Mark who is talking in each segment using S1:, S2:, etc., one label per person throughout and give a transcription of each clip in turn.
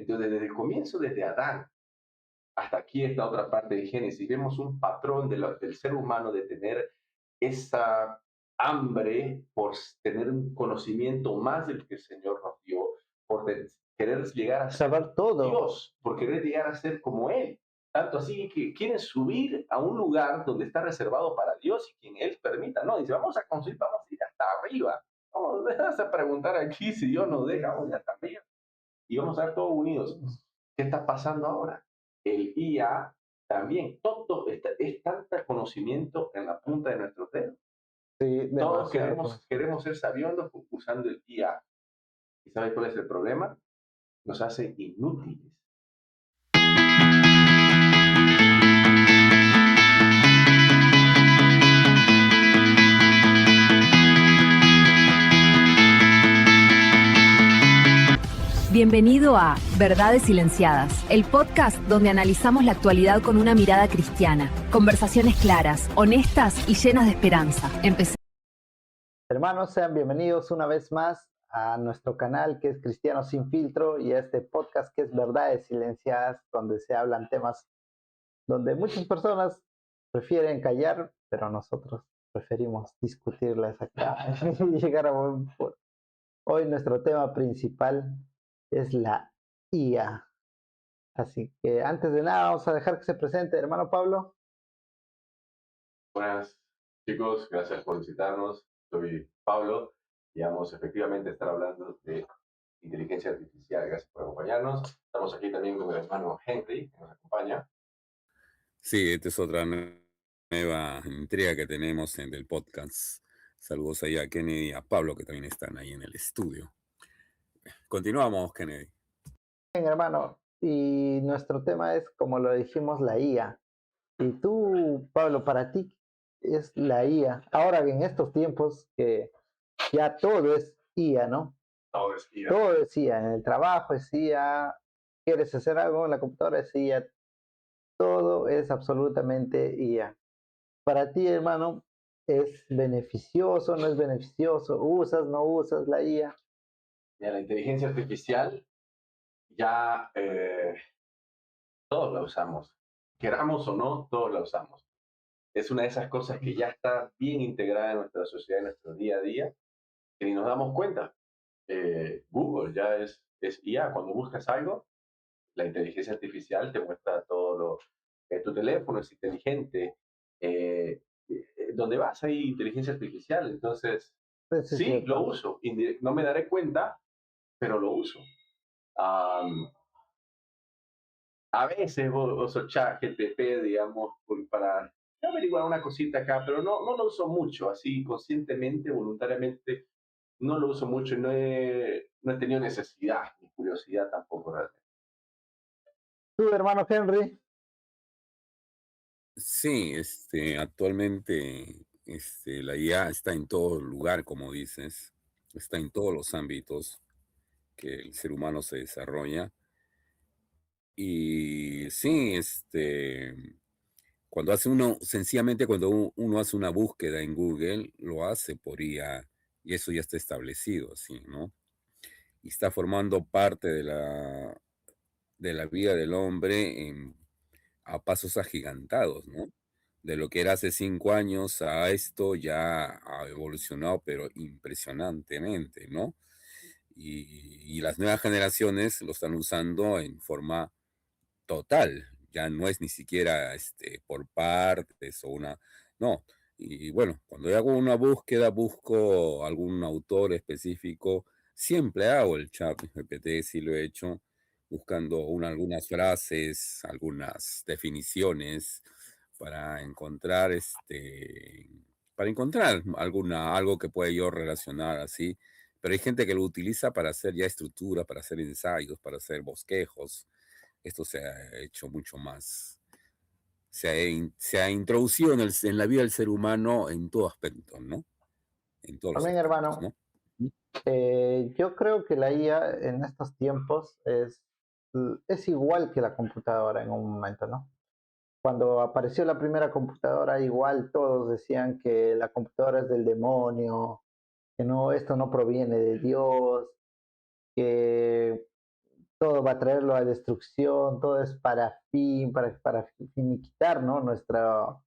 S1: Entonces, desde el comienzo, desde Adán, hasta aquí esta otra parte de Génesis, vemos un patrón del ser humano de tener esa hambre por tener un conocimiento más del que el Señor nos dio, por querer llegar a ser
S2: Saber todo.
S1: Dios, por querer llegar a ser como Él. Tanto así que quieren subir a un lugar donde está reservado para Dios y quien Él permita. No, dice, vamos a construir, vamos a ir hasta arriba. Vamos a preguntar aquí si Dios nos deja, vamos a ir hasta arriba. Y vamos a estar todos unidos. ¿Qué está pasando ahora? El IA también, todo es tanto conocimiento en la punta de nuestros dedos.
S2: Sí,
S1: Todos
S2: demasiado conocimiento.
S1: queremos ser sabiondos usando el IA. ¿Y sabes cuál es el problema? Nos hace inútiles.
S3: Bienvenido a Verdades Silenciadas, el podcast donde analizamos la actualidad con una mirada cristiana. Conversaciones claras, honestas y llenas de esperanza. Empecemos.
S2: Hermanos, sean bienvenidos una vez más a nuestro canal que es Cristiano Sin Filtro y a este podcast que es Verdades Silenciadas, donde se hablan temas donde muchas personas prefieren callar, pero nosotros preferimos discutirlas acá y llegar a buen puerto. Hoy nuestro tema principal es la IA. Así que antes de nada vamos a dejar que se presente, hermano Pablo.
S1: Buenas, chicos, gracias por visitarnos. Soy Pablo y vamos efectivamente a estar hablando de inteligencia artificial. Gracias por acompañarnos. Estamos aquí también con el hermano Henry, que nos acompaña.
S4: Sí, esta es otra nueva entrega que tenemos del podcast. Saludos ahí a Kennedy y a Pablo, que también están ahí en el estudio. Continuamos, Kennedy.
S2: Bien, hermano, y nuestro tema es, como lo dijimos, la IA. Y tú, Pablo, para ti es la IA. Ahora en estos tiempos que ya todo es IA, ¿no?
S1: Todo es IA.
S2: Todo es IA. En el trabajo es IA. Quieres hacer algo en la computadora es IA. Todo es absolutamente IA. Para ti, hermano, ¿es beneficioso, no es beneficioso? ¿Usas, no usas la IA?
S1: Ya la inteligencia artificial ya todos la usamos. Queramos o no, todos la usamos. Es una de esas cosas que ya está bien integrada en nuestra sociedad, en nuestro día a día, que ni nos damos cuenta. Google ya es IA. Cuando buscas algo, la inteligencia artificial te muestra todo lo que tu teléfono es inteligente. Donde vas hay inteligencia artificial. Entonces,
S2: Eso es
S1: sí, lo
S2: cierto.
S1: uso. No me daré cuenta, pero lo uso. Um, a veces uso ChatGPT, digamos, para averiguar una cosita acá, pero no lo uso mucho, así conscientemente, voluntariamente, no lo uso mucho y no he tenido necesidad ni curiosidad tampoco realmente.
S2: Tú, hermano Henry,
S4: Sí, actualmente la IA está en todo lugar, como dices, está en todos los ámbitos que el ser humano se desarrolla. Y sí, cuando hace uno, sencillamente cuando uno hace una búsqueda en Google, lo hace por IA y eso ya está establecido, así, ¿no? Y está formando parte de la vida del hombre a pasos agigantados, ¿no? De lo que era hace 5 años a esto ya ha evolucionado, pero impresionantemente, ¿no? Y las nuevas generaciones lo están usando en forma total, ya no es ni siquiera por partes o una, no. Y bueno, cuando yo hago una búsqueda, busco algún autor específico, siempre hago el chat GPT, si lo he hecho, buscando algunas frases, algunas definiciones para encontrar algo que pueda yo relacionar así. Pero hay gente que lo utiliza para hacer ya estructura, para hacer ensayos, para hacer bosquejos. Esto se ha hecho mucho más, se ha introducido en la vida del ser humano en todo aspecto, ¿no? En todos los
S2: también,
S4: aspectos,
S2: hermano,
S4: ¿no?
S2: yo creo que la IA en estos tiempos es igual que la computadora en un momento, ¿no? Cuando apareció la primera computadora, igual todos decían que la computadora es del demonio, que no, esto no proviene de Dios, que todo va a traerlo a destrucción, todo es para finiquitar, ¿no? Nuestra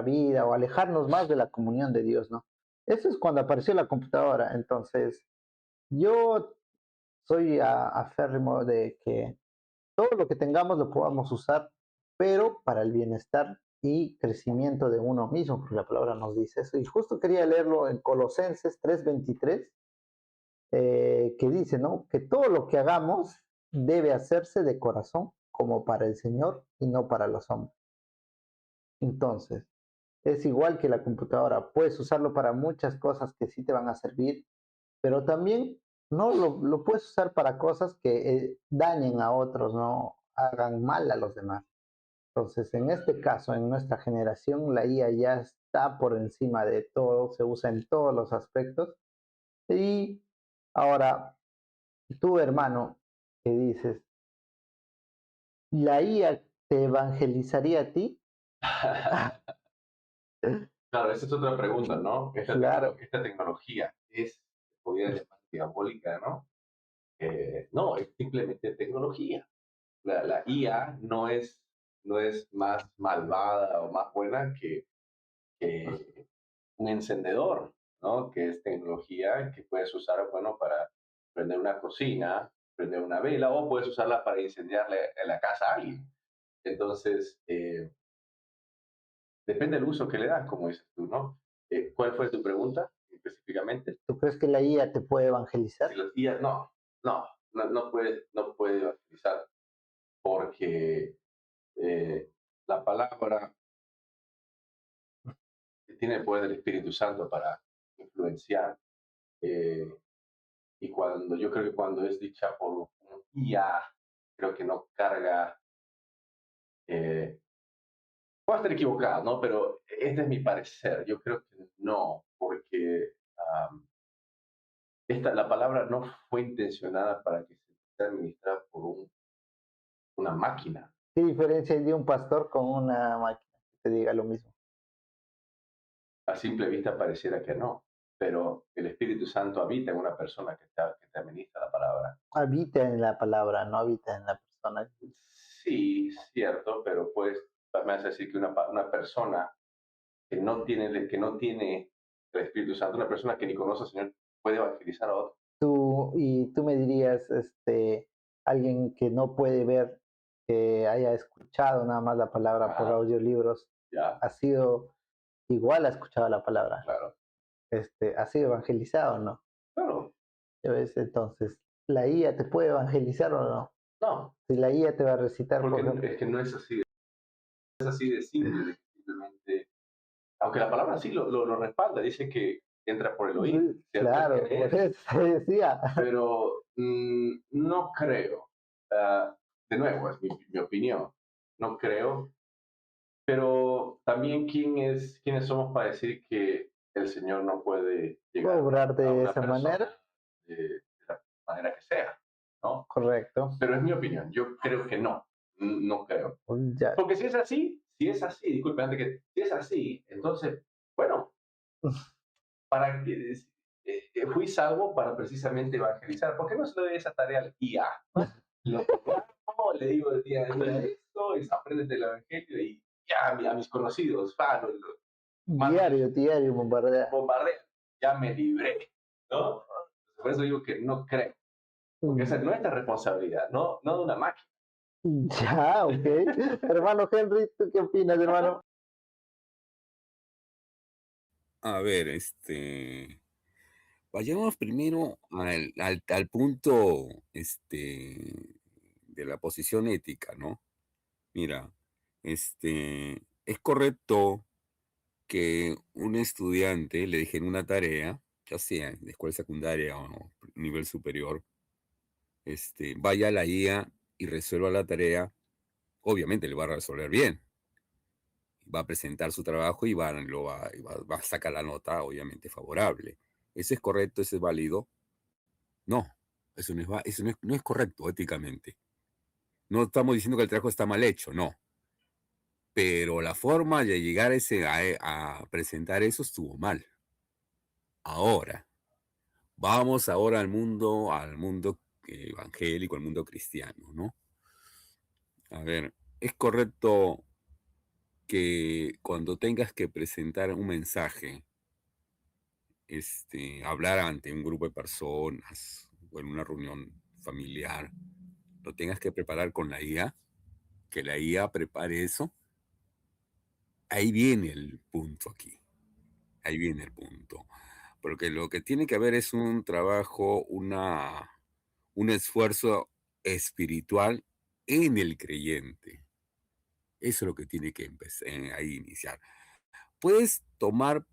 S2: vida o alejarnos más de la comunión de Dios, ¿no? Eso es cuando apareció la computadora. Entonces, yo soy aférrimo de que todo lo que tengamos lo podamos usar, pero para el bienestar y crecimiento de uno mismo, porque la palabra nos dice eso. Y justo quería leerlo en Colosenses 3:23, que dice, ¿no? Que todo lo que hagamos debe hacerse de corazón, como para el Señor y no para los hombres. Entonces, es igual que la computadora, puedes usarlo para muchas cosas que sí te van a servir, pero también no lo puedes usar para cosas que dañen a otros, no hagan mal a los demás. Entonces, en este caso, en nuestra generación, la IA ya está por encima de todo, se usa en todos los aspectos. Y ahora, tú, hermano, que dices, ¿la IA te evangelizaría a ti?
S1: Claro, esa es otra pregunta, ¿no?
S2: Claro.
S1: Esta tecnología es, podría llamar diabólica, ¿no? No, es simplemente tecnología. La IA no es más malvada o más buena que un encendedor, ¿no? Que es tecnología que puedes usar, bueno, para prender una cocina, prender una vela, o puedes usarla para incendiarle en la casa a alguien. Entonces, depende del uso que le das, como dices tú, ¿no? ¿Cuál fue tu pregunta específicamente?
S2: ¿Tú crees que la IA te puede evangelizar?
S1: Si la IA, no puede evangelizar porque la palabra tiene el poder del Espíritu Santo para influenciar. eh, y yo creo que cuando es dicha por un IA, creo que no carga. Puedo estar equivocado, ¿no? Pero este es mi parecer. Yo creo que no, porque la palabra no fue intencionada para que se administrara por una máquina.
S2: ¿Qué diferencia hay de un pastor con una máquina que te diga lo mismo?
S1: A simple vista pareciera que no, pero el Espíritu Santo habita en una persona que te administra la palabra.
S2: Habita en la palabra, no habita en la persona.
S1: Sí, cierto, pero pues me vas a decir que una persona que no tiene el Espíritu Santo, una persona que ni conoce al Señor, puede evangelizar a otro.
S2: Tú me dirías, alguien que no puede ver, que haya escuchado nada más la palabra por
S1: Ajá,
S2: audiolibros,
S1: ya,
S2: ha sido igual, ha escuchado la palabra,
S1: claro.
S2: ha sido evangelizado, ¿no?
S1: Claro,
S2: ¿Ya ves? Entonces, ¿la IA te puede evangelizar o no?
S1: no,
S2: Si la IA te va a recitar, por
S1: porque
S2: ejemplo,
S1: es que no es así, es así de simple, de que simplemente, aunque la palabra sí lo respalda, dice que entra por el oído, ¿cierto? Es
S2: claro, por
S1: creer,
S2: eso te decía.
S1: pero no creo. De nuevo, es mi opinión. No creo, pero también quiénes somos para decir que el Señor no puede llegar
S2: Obrar
S1: a
S2: de
S1: una
S2: esa manera,
S1: persona de la manera que sea, ¿no?
S2: correcto.
S1: Pero es mi opinión. Yo creo que no, no creo.
S2: Ya.
S1: Porque si es así, disculpe, antes que, si es así, entonces, bueno, para que fui salvo para precisamente evangelizar. ¿Por qué no se le doy esa tarea al IA? ¿No? Lo programo, le digo el día a día esto, y apréndete el evangelio y ya a mis conocidos,
S2: Diario, bombardea.
S1: bombardea, ya me libré, ¿no? Por eso digo que no creo, porque esa es nuestra responsabilidad, no de una máquina.
S2: Ya, ok. Hermano Henry, ¿tú qué opinas, hermano?
S4: A ver, vayamos primero al punto, de la posición ética, ¿no? Mira, es correcto que un estudiante le dejen una tarea, ya sea de escuela secundaria o nivel superior, vaya a la IA y resuelva la tarea, obviamente le va a resolver bien, va a presentar su trabajo y va a sacar la nota, obviamente, favorable. ¿Eso es correcto? ¿Eso es válido? No, eso no es correcto éticamente. No estamos diciendo que el trabajo está mal hecho, no. Pero la forma de llegar a presentar eso estuvo mal. Ahora, vamos ahora al mundo evangélico, al mundo cristiano, ¿no? A ver, es correcto que cuando tengas que presentar un mensaje, hablar ante un grupo de personas o en una reunión familiar, lo tengas que preparar con la IA, que la IA prepare eso. Ahí viene el punto aquí, ahí viene el punto. Porque lo que tiene que haber es un trabajo, un esfuerzo espiritual en el creyente. Eso es lo que tiene que empezar ahí iniciar. Puedes tomar,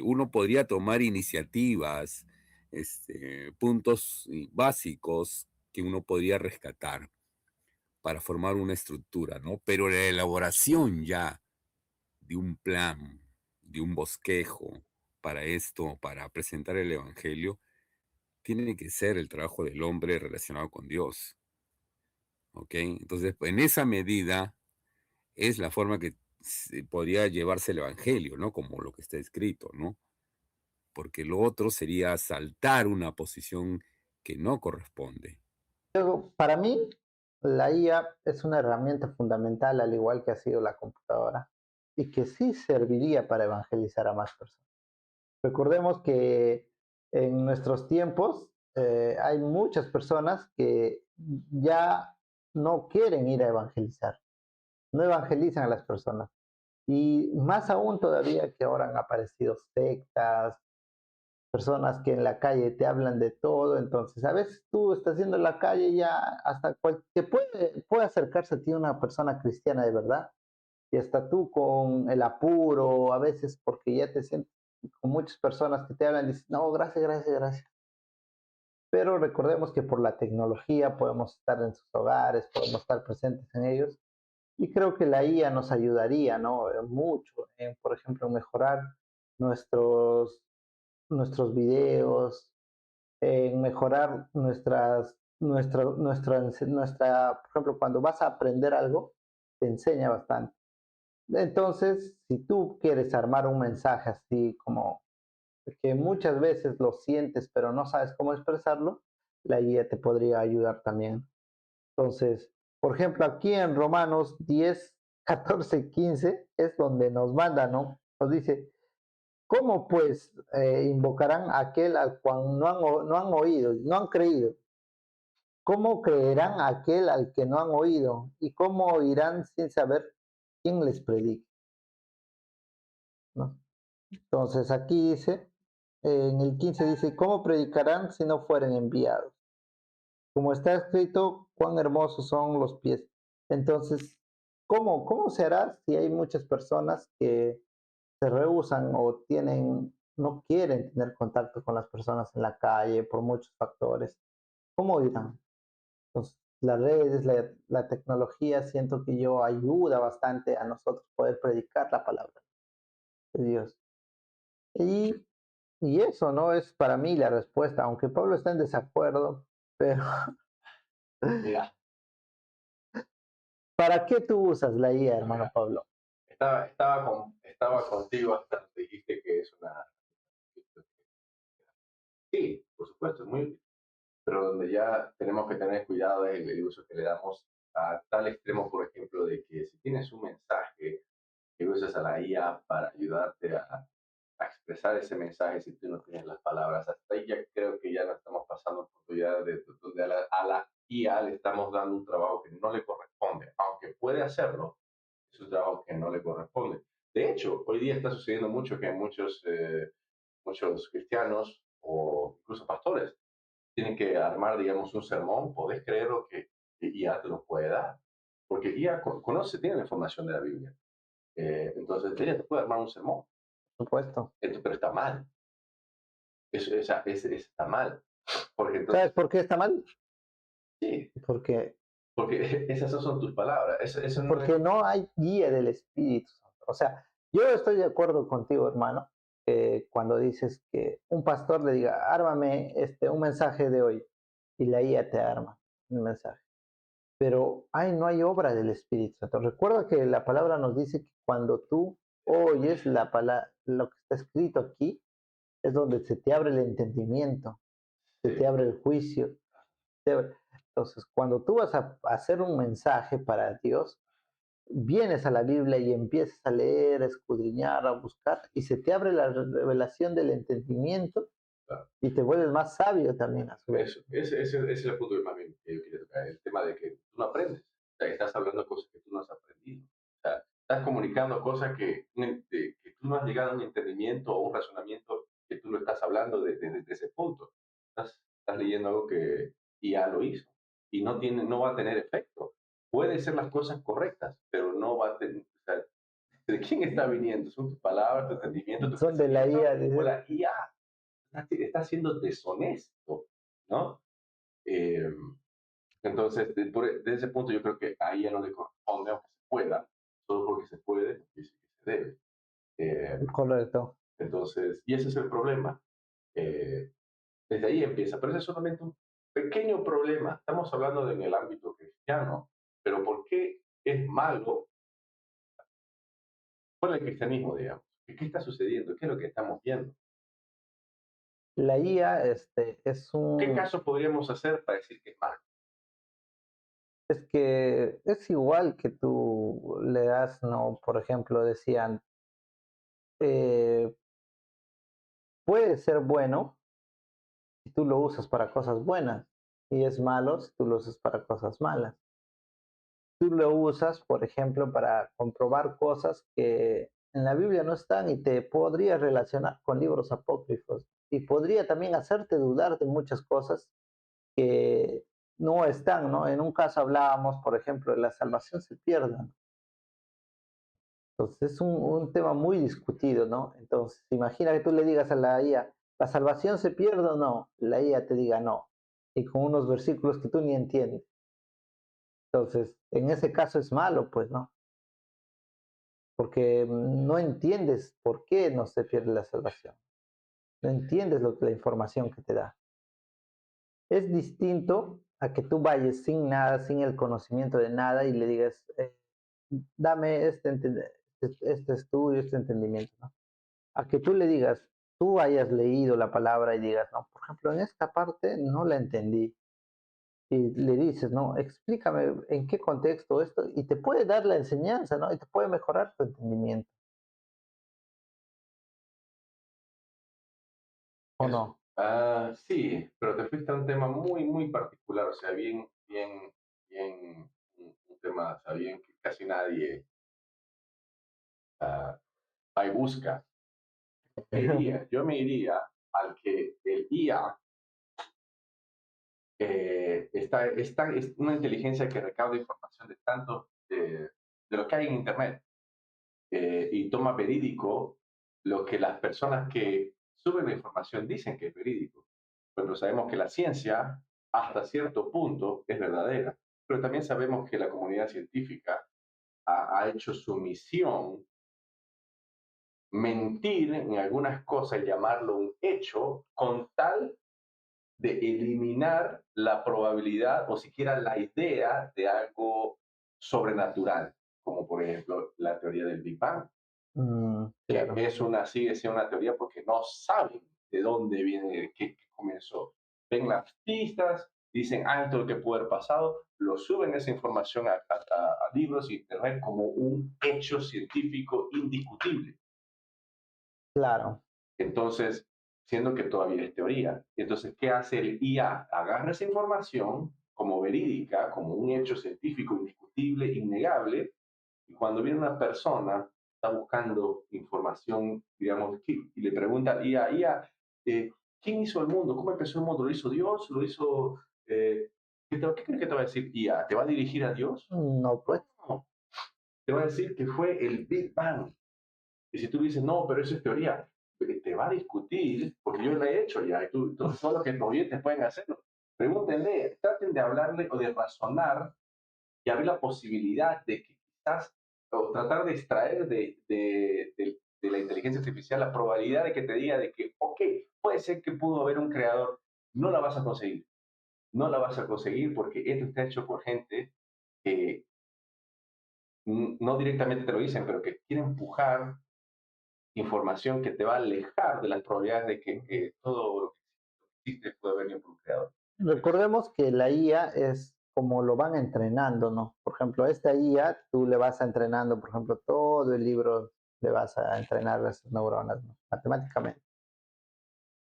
S4: uno podría tomar iniciativas, puntos básicos que uno podría rescatar para formar una estructura, ¿no? Pero la elaboración ya de un plan, de un bosquejo para esto, para presentar el Evangelio, tiene que ser el trabajo del hombre relacionado con Dios, ¿ok? Entonces, en esa medida es la forma que podría llevarse el Evangelio, ¿no? Como lo que está escrito, ¿no? Porque lo otro sería saltar una posición que no corresponde.
S2: Para mí, la IA es una herramienta fundamental, al igual que ha sido la computadora, y que sí serviría para evangelizar a más personas. Recordemos que en nuestros tiempos hay muchas personas que ya no quieren ir a evangelizar, no evangelizan a las personas. Y más aún todavía que ahora han aparecido sectas, personas que en la calle te hablan de todo, entonces a veces tú estás yendo en la calle ya hasta te puede acercarse a ti una persona cristiana de verdad y hasta tú con el apuro, a veces porque ya te sientes con muchas personas que te hablan y dices, no, gracias, gracias, gracias. Pero recordemos que por la tecnología podemos estar en sus hogares, podemos estar presentes en ellos y creo que la IA nos ayudaría, ¿no? Mucho, por ejemplo, mejorar nuestros, nuestros videos, en mejorar por ejemplo, cuando vas a aprender algo, te enseña bastante. Entonces, si tú quieres armar un mensaje así como que muchas veces lo sientes, pero no sabes cómo expresarlo, la guía te podría ayudar también. Entonces, por ejemplo, aquí en Romanos 10, 14, 15 es donde nos manda, ¿no? Nos dice, ¿cómo pues invocarán a aquel al cual no han oído, no han creído? ¿Cómo creerán a aquel al que no han oído? ¿Y cómo oirán sin saber quién les predica? ¿No? Entonces aquí dice, en el 15 dice, ¿cómo predicarán si no fueren enviados? Como está escrito, cuán hermosos son los pies. Entonces, ¿cómo se hará si hay muchas personas que se rehúsan o no quieren tener contacto con las personas en la calle por muchos factores? ¿Cómo irán? Entonces, las redes, la tecnología, siento que yo ayuda bastante a nosotros poder predicar la palabra de Dios. Y, y eso no es para mí la respuesta, aunque Pablo está en desacuerdo, pero
S1: Mira,
S2: ¿para qué tú usas la IA, hermano Pablo?
S1: estaba contigo hasta que dijiste que es una... Sí, por supuesto, es muy útil, pero donde ya tenemos que tener cuidado es el uso que le damos a tal extremo, por ejemplo, de que si tienes un mensaje que usas a la IA para ayudarte a expresar ese mensaje si tú no tienes las palabras, hasta ahí ya creo que ya no estamos pasando por tu ya de donde a la IA le estamos dando un trabajo que no le corresponde, aunque puede hacerlo, es un trabajo que no le corresponde. De hecho, hoy día está sucediendo mucho que muchos cristianos o incluso pastores tienen que armar, digamos, un sermón. ¿Podés creer lo que IA te lo puede dar? Porque IA conoce, tiene la información de la Biblia. Entonces, ella te puede armar un sermón,
S2: Por supuesto.
S1: pero está mal. Está mal. Porque
S2: ¿Sabes
S1: entonces,
S2: por qué está mal?
S1: sí,
S2: Porque,
S1: porque esas no son tus palabras. Eso no es...
S2: porque no hay guía del Espíritu Santo. O sea, yo estoy de acuerdo contigo, hermano, cuando dices que un pastor le diga, ármame un mensaje de hoy, y la IA te arma un mensaje. Pero no hay obra del Espíritu Santo. Recuerda que la palabra nos dice que cuando tú oyes lo que está escrito aquí, es donde se te abre el entendimiento, se
S1: Sí,
S2: te abre el juicio. Entonces, cuando tú vas a hacer un mensaje para Dios, vienes a la Biblia y empiezas a leer, a escudriñar, a buscar, y se te abre la revelación del entendimiento
S1: Claro.
S2: y te vuelves más sabio también a su vez.
S1: Eso, ese es el punto que más bien que yo quería tocar, el tema de que tú no aprendes. O sea, estás hablando cosas que tú no has aprendido. O sea, estás comunicando cosas que tú no has llegado a un entendimiento o un razonamiento que tú lo estás hablando desde ese punto. Estás leyendo algo que ya lo hizo y no va a tener efecto. Pueden ser las cosas correctas, pero no va a tener. O sea, ¿de quién está viniendo? ¿Son tus palabras, tu entendimiento, tu
S2: Son de la
S1: pensamiento
S2: IA.
S1: o la IA? Está siendo deshonesto, ¿no? Eh, entonces, desde ese punto yo creo que ahí ya no le corresponde, aunque se pueda, solo porque se puede, no quiere decir que se debe.
S2: Correcto.
S1: Entonces, y ese es el problema. Eh, Desde ahí empieza, pero ese es solamente un pequeño problema. Estamos hablando en el ámbito cristiano, pero ¿por qué es malo por el cristianismo, digamos? ¿Qué está sucediendo? ¿Qué es lo que estamos viendo?
S2: La IA es
S1: ¿Qué caso podríamos hacer para decir que es malo?
S2: es que es igual que tú le das, ¿no? Por ejemplo, decían, eh, puede ser bueno si tú lo usas para cosas buenas y es malo si tú lo usas para cosas malas. Tú lo usas, por ejemplo, para comprobar cosas que en la Biblia no están y te podría relacionar con libros apócrifos y podría también hacerte dudar de muchas cosas que no están, ¿no? En un caso hablábamos, por ejemplo, de la salvación se pierde, ¿no? Entonces es un tema muy discutido, ¿no? Entonces imagina que tú le digas a la IA, ¿la salvación se pierde o no? La IA te diga no, y con unos versículos que tú ni entiendes. Entonces, en ese caso es malo, pues, ¿no? Porque no entiendes por qué no se pierde la salvación. No entiendes la información que te da. Es distinto a que tú vayas sin nada, sin el conocimiento de nada y le digas, dame este estudio, este entendimiento, ¿no? A que tú le digas, tú hayas leído la palabra y digas, no, por ejemplo, en esta parte no la entendí. Y le dices, no, explícame en qué contexto esto, y te puede dar la enseñanza, ¿no? Y te puede mejorar tu entendimiento, ¿o
S1: Eso.
S2: no?
S1: Sí, pero te fuiste a un tema muy, muy particular, o sea, bien, bien, bien, un tema, o sea, bien que casi nadie ah, va y busca. Yo me iría al que el IA es una inteligencia que recauda información de tanto de lo que hay en Internet y toma verídico lo que las personas que suben la información dicen que es verídico. Pero sabemos que la ciencia, hasta cierto punto, es verdadera. Pero también sabemos que la comunidad científica ha hecho su misión mentir en algunas cosas y llamarlo un hecho con tal de eliminar la probabilidad o siquiera la idea de algo sobrenatural, como por ejemplo la teoría del Big Bang, que
S2: Claro.
S1: sigue siendo una teoría porque no saben de dónde viene, qué comenzó. Ven las pistas, dicen, esto es lo que pudo haber pasado, lo suben esa información a libros y internet como un hecho científico indiscutible.
S2: Claro.
S1: Entonces, siendo que todavía es teoría. Entonces, ¿qué hace el IA? Agarra esa información como verídica, como un hecho científico indiscutible, innegable, y cuando viene una persona, está buscando información, digamos, y le pregunta al IA, ¿quién hizo el mundo? ¿Cómo empezó el mundo? ¿Lo hizo Dios? ¿Lo hizo... ¿qué crees que te va a decir IA? ¿Te va a dirigir a Dios?
S2: No, pues.
S1: No. Te va a decir que fue el Big Bang. Y si tú dices, no, pero eso es teoría, te va a discutir, porque yo lo he hecho ya, y todo lo que los oyentes pueden hacerlo. Pregúntenle, traten de hablarle o de razonar y abrir la posibilidad de que quizás, o tratar de extraer de la inteligencia artificial la probabilidad de que te diga de que, ok, puede ser que pudo haber un creador, no la vas a conseguir. No la vas a conseguir porque esto está hecho por gente que no directamente te lo dicen, pero que quiere empujar información que te va a alejar de las probabilidades de que todo lo que existe puede venir por un creador.
S2: Recordemos que la IA es como lo van entrenando, ¿no? Por ejemplo, a esta IA tú le vas a entrenando, por ejemplo, todo el libro le vas a entrenar las neuronas, ¿no? Matemáticamente.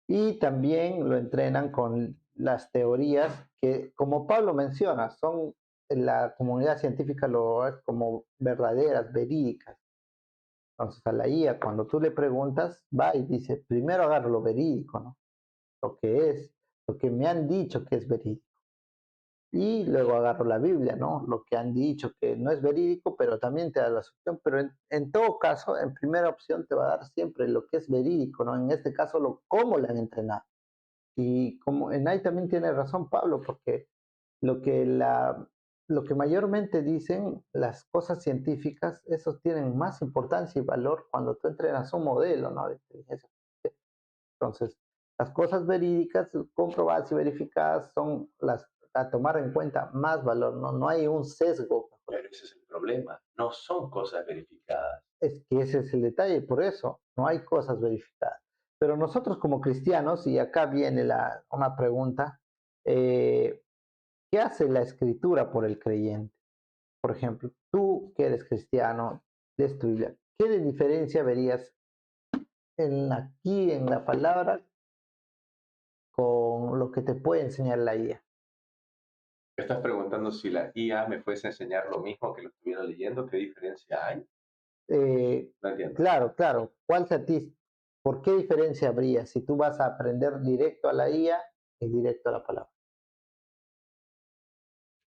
S2: Y también lo entrenan con las teorías que, como Pablo menciona, son la comunidad científica lo es como verdaderas, verídicas. Entonces a la IA, cuando tú le preguntas, va y dice, primero agarro lo verídico, ¿no? Lo que es, lo que me han dicho que es verídico. Y luego agarro la Biblia, ¿no? Lo que han dicho que no es verídico, pero también te da la opción. Pero en todo caso, en primera opción te va a dar siempre lo que es verídico, ¿no? En este caso, cómo le han entrenado. Y como en ahí también tiene razón Pablo, porque lo que, lo que mayormente dicen las cosas científicas, esos tienen más importancia y valor cuando tú entrenas un modelo, ¿no? De inteligencia artificial. Entonces, las cosas verídicas, comprobadas y verificadas son las a tomar en cuenta más valor, ¿no? No hay un sesgo.
S1: Pero ese es el problema. No son cosas verificadas.
S2: Es que ese es el detalle, por eso no hay cosas verificadas. Pero nosotros como cristianos, y acá viene una pregunta, ¿qué hace la escritura por el creyente? Por ejemplo, tú que eres cristiano, lees tu Biblia, ¿qué de diferencia verías aquí en la palabra con lo que te puede enseñar la IA?
S1: ¿Me estás preguntando si la IA me fuese a enseñar lo mismo que lo estuviera leyendo? ¿Qué diferencia hay? No entiendo.
S2: Claro, claro. ¿Por qué diferencia habría si tú vas a aprender directo a la IA y directo a la palabra?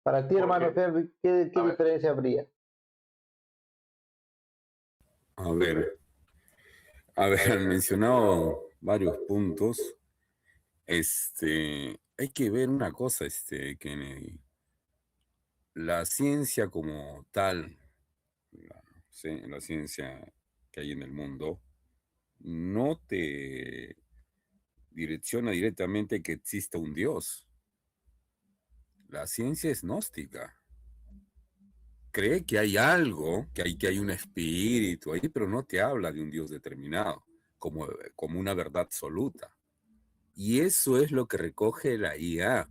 S2: Para ti, hermano,
S1: Porque,
S2: ¿qué
S1: a ver,
S2: diferencia habría?
S4: A ver, han mencionado varios puntos. Hay que ver una cosa, que la ciencia como tal, la ciencia que hay en el mundo, no te direcciona directamente que exista un Dios. La ciencia es gnóstica. Cree que hay algo, que hay un espíritu ahí, pero no te habla de un Dios determinado, como una verdad absoluta. Y eso es lo que recoge la IA.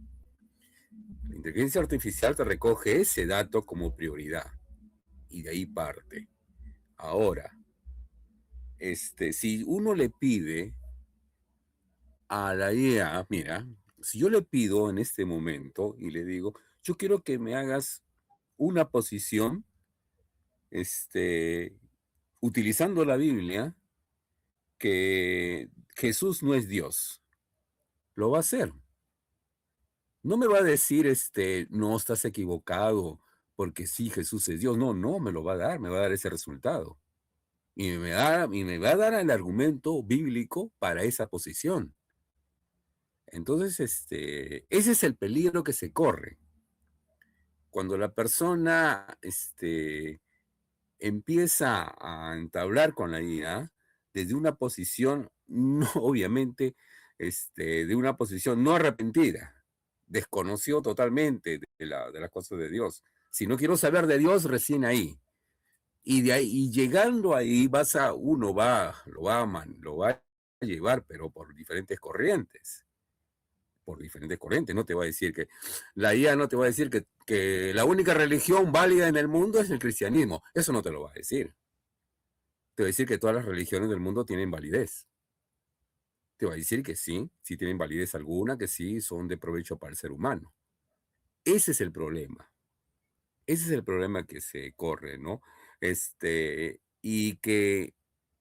S4: La inteligencia artificial te recoge ese dato como prioridad y de ahí parte. Ahora, si uno le pide a la IA, mira, si yo le pido en este momento y le digo, yo quiero que me hagas una posición, utilizando la Biblia, que Jesús no es Dios, lo va a hacer. No me va a decir, no, estás equivocado, porque sí, Jesús es Dios. No, no, me lo va a dar, me va a dar ese resultado. Y me va a dar el argumento bíblico para esa posición. Entonces, ese es el peligro que se corre. Cuando la persona, empieza a entablar con la IA desde una posición, no, obviamente, de una posición no arrepentida, desconoció totalmente de las cosas de Dios. Si no quiero saber de Dios, recién ahí. Y de ahí, y llegando ahí, lo va a llevar, pero por diferentes corrientes. Por diferentes corrientes. No te va a decir que, la IA no te va a decir que la única religión válida en el mundo es el cristianismo. Eso no te lo va a decir. Te va a decir que todas las religiones del mundo tienen validez. Te va a decir que sí tienen validez alguna, que sí son de provecho para el ser humano. Ese es el problema. Ese es el problema que se corre, ¿no? Y que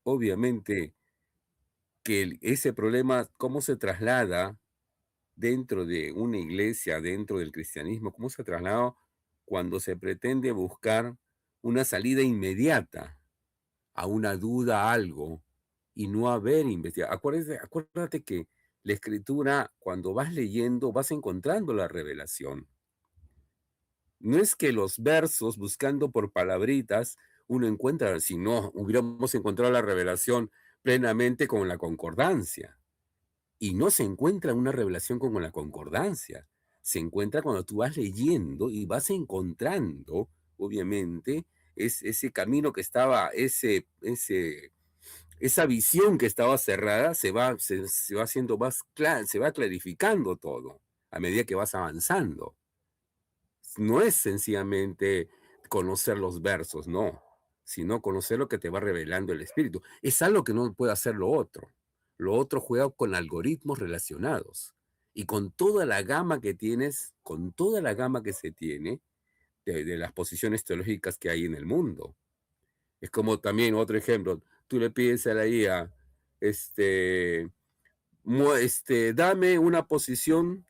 S4: obviamente que ese problema, cómo se traslada dentro de una iglesia, dentro del cristianismo, cómo se traslada cuando se pretende buscar una salida inmediata a una duda, a algo, y no haber investigado. Acuérdate que la escritura, cuando vas leyendo, vas encontrando la revelación. No es que los versos, buscando por palabritas, uno encuentra, si no, hubiéramos encontrado la revelación plenamente con la concordancia. Y no se encuentra una revelación con la concordancia. Se encuentra cuando tú vas leyendo y vas encontrando, obviamente, ese camino que estaba, esa visión que estaba cerrada, se va haciendo más clara, se va clarificando todo. a medida que vas avanzando. No es sencillamente conocer los versos, no, sino conocer lo que te va revelando el Espíritu. Es algo que no puede hacer lo otro. Lo otro juega con algoritmos relacionados. Y con toda la gama que tienes, con toda la gama que se tiene de las posiciones teológicas que hay en el mundo. Es como también otro ejemplo, tú le pides a la IA, dame una posición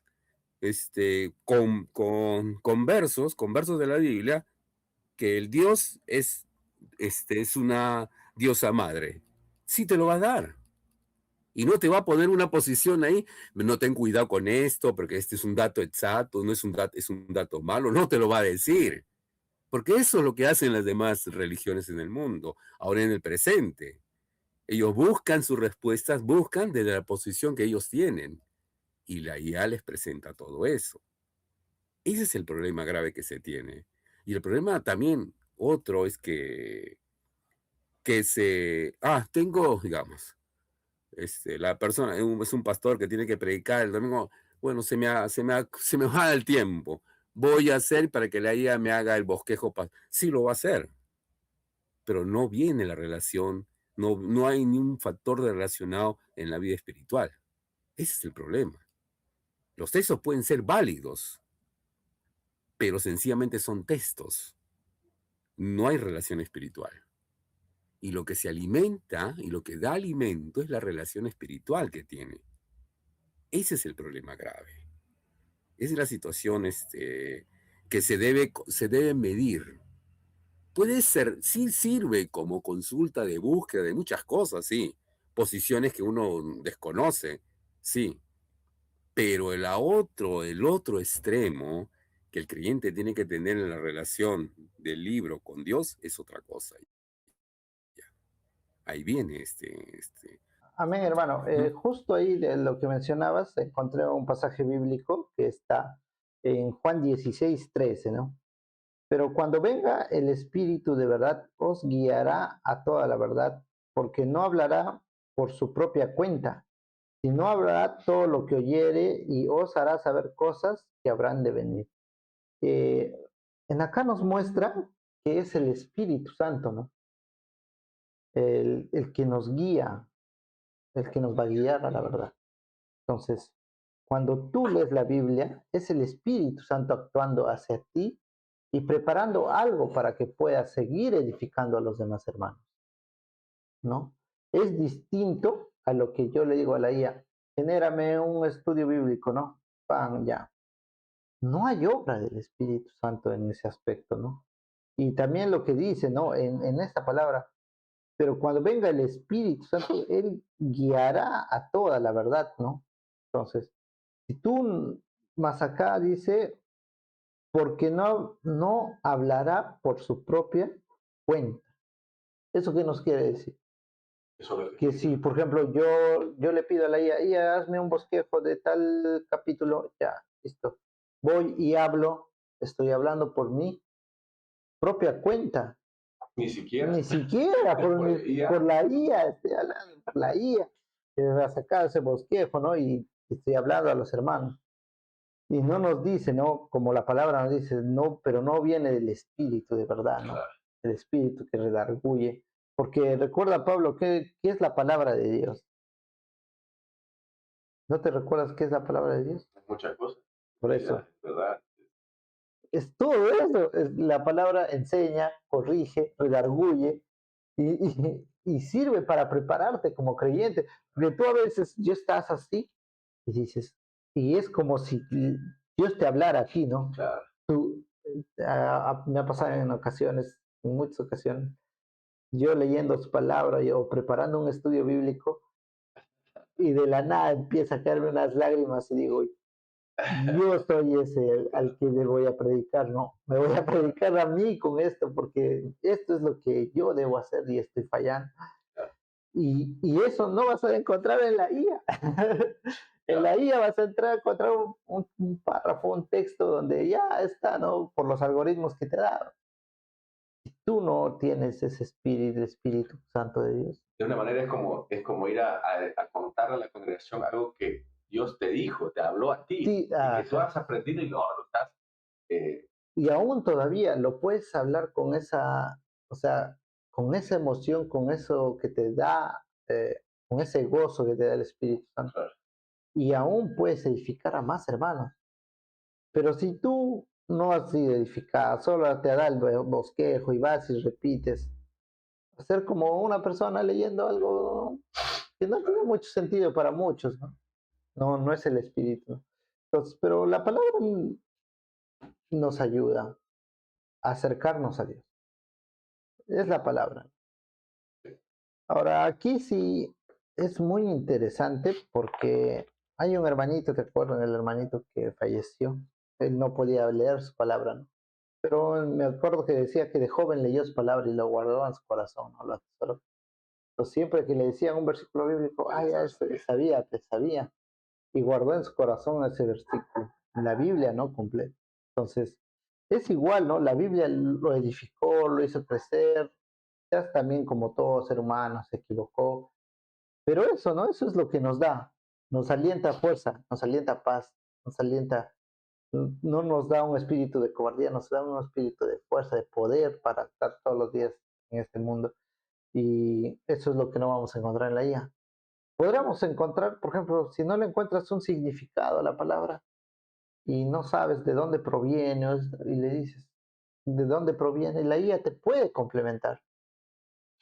S4: con versos de la Biblia, que el Dios es una diosa madre. Sí te lo va a dar. Y no te va a poner una posición ahí, no ten cuidado con esto, porque este es un dato exacto, no es un dato, es un dato malo, no te lo va a decir. Porque eso es lo que hacen las demás religiones en el mundo, ahora en el presente. Ellos buscan sus respuestas, buscan desde la posición que ellos tienen. Y la IA les presenta todo eso. Ese es el problema grave que se tiene. Y el problema también otro es tengo, digamos, la persona, es un pastor que tiene que predicar el domingo, bueno, se me va el tiempo. Voy a hacer para que la IA me haga el bosquejo. Sí, lo va a hacer, pero no viene la relación, no hay ni un factor de relacionado en la vida espiritual. Ese es el problema. Los textos pueden ser válidos, pero sencillamente son textos. No hay relación espiritual. Y lo que se alimenta y lo que da alimento es la relación espiritual que tiene. Ese es el problema grave. Esa es la situación que se debe medir. Puede ser, sí sirve como consulta de búsqueda de muchas cosas, sí. Posiciones que uno desconoce, sí. Pero el otro extremo que el creyente tiene que tener en la relación del libro con Dios es otra cosa. Ahí viene
S2: Amén, hermano.
S4: Ujú.
S2: Justo ahí de lo que mencionabas, encontré un pasaje bíblico que está en Juan 16:13, ¿no? Pero cuando venga el Espíritu de verdad, os guiará a toda la verdad, porque no hablará por su propia cuenta, sino hablará todo lo que oyere y os hará saber cosas que habrán de venir. Eh, en acá nos muestra que es el Espíritu Santo, ¿no? El que nos guía, el que nos va a guiar a la verdad. Entonces, cuando tú lees la Biblia, es el Espíritu Santo actuando hacia ti y preparando algo para que puedas seguir edificando a los demás hermanos, ¿no? Es distinto a lo que yo le digo a la IA, genérame un estudio bíblico, ¿no? Pan, ya. No hay obra del Espíritu Santo en ese aspecto, ¿no? Y también lo que dice, ¿no? En esta palabra, pero cuando venga el Espíritu Santo, Él guiará a toda la verdad, ¿no? Entonces, si tú más acá dice, porque no hablará por su propia cuenta. ¿Eso qué nos quiere decir?
S1: Eso es lo
S2: Que si, por ejemplo, yo le pido a la IA, hazme un bosquejo de tal capítulo, ya, listo. Voy y hablo, estoy hablando por mi propia cuenta,
S1: ni siquiera
S2: ni siquiera
S1: por IA.
S2: por la IA, estoy hablando por la IA, que va a sacar ese bosquejo, ¿no? Y estoy hablando a los hermanos. Y no nos dice, ¿no? Como la palabra nos dice, no, pero no viene del Espíritu de verdad, ¿no?
S1: Claro,
S2: El Espíritu que redarguye. Porque recuerda, Pablo, ¿qué es la palabra de Dios? ¿No te recuerdas qué es la palabra de Dios?
S1: muchas cosas.
S2: Por
S1: Mira,
S2: eso,
S1: ¿verdad?
S2: es todo eso. La palabra enseña, corrige, redarguye y sirve para prepararte como creyente. Porque tú a veces ya estás así y dices, y es como si Dios te hablara aquí, ¿no?
S1: Claro.
S2: Tú, me ha pasado en ocasiones, en muchas ocasiones, yo leyendo su palabra o preparando un estudio bíblico y de la nada empieza a caerme unas lágrimas y digo, yo soy ese al que le voy a predicar, no, me voy a predicar a mí con esto porque esto es lo que yo debo hacer y estoy fallando. Y eso no vas a encontrar en la IA. En la IA vas a encontrar un párrafo, un texto donde ya está, ¿no? Por los algoritmos que te da. Si tú no tienes ese espíritu, el Espíritu Santo de Dios.
S1: De una manera es como ir a contarle a la congregación algo que Dios te dijo, te habló a ti,
S2: Sí,
S1: y que tú has aprendido y no, lo estás...
S2: y aún todavía lo puedes hablar con esa, o sea, con esa emoción, con eso que te da, con ese gozo que te da el Espíritu Santo.
S1: claro,
S2: Y aún puedes edificar a más hermanos. Pero si tú no has sido edificado, solo te da el bosquejo y vas y repites, ser como una persona leyendo algo que no tiene mucho sentido para muchos, ¿no? No, no es el espíritu. Entonces, pero la palabra nos ayuda a acercarnos a Dios. Es la palabra. Ahora, aquí sí es muy interesante porque hay un hermanito, ¿te acuerdas del hermanito que falleció? Él no podía leer su palabra, ¿no? Pero me acuerdo que decía que de joven leyó su palabra y lo guardó en su corazón, ¿no? Lo atesoró. Entonces, siempre que le decían un versículo bíblico, ah, ya sabía, te sabía. Y guardó en su corazón ese versículo. En la Biblia, ¿no? Completo. Entonces, es igual, ¿no? La Biblia lo edificó, lo hizo crecer. Ya también como todo ser humano se equivocó. Pero eso, ¿no? Eso es lo que nos da. Nos alienta fuerza, nos alienta paz, nos alienta, no nos da un espíritu de cobardía, nos da un espíritu de fuerza, de poder para estar todos los días en este mundo. Y eso es lo que no vamos a encontrar en la IA. Podríamos encontrar, por ejemplo, si no le encuentras un significado a la palabra y no sabes de dónde proviene y le dices de dónde proviene, la IA te puede complementar.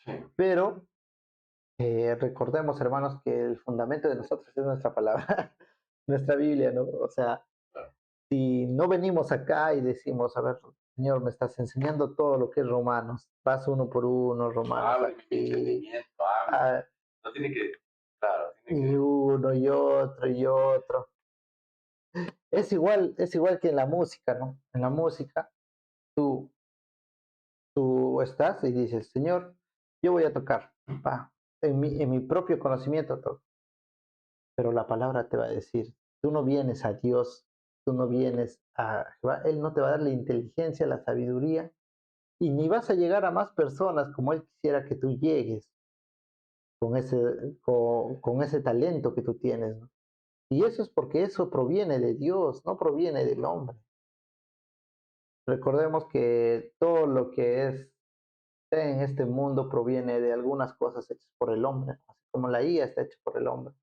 S1: sí,
S2: Pero recordemos, hermanos, que el fundamento de nosotros es nuestra palabra, nuestra Biblia, ¿no? O sea,
S1: claro.
S2: si no venimos acá y decimos, a ver, Señor, me estás enseñando todo lo que es Romanos, vas uno por uno, Romanos
S1: Habla en mi
S2: aquí,
S1: entendimiento, habla.
S2: ah,
S1: No tiene que, claro, tiene
S2: y
S1: que...
S2: uno y otro y otro. Es igual que en la música, ¿no? En la música, tú, tú estás y dices, Señor, yo voy a tocar, pa, en mi propio conocimiento toco, pero la palabra te va a decir, tú no vienes a Dios, tú no vienes a Jehová, Él no te va a dar la inteligencia, la sabiduría, y ni vas a llegar a más personas como Él quisiera que tú llegues con ese talento que tú tienes, ¿no? Y eso es porque eso proviene de Dios, no proviene del hombre. Recordemos que todo lo que es en este mundo proviene de algunas cosas hechas por el hombre, ¿no? Así como la IA está hecha por el hombre.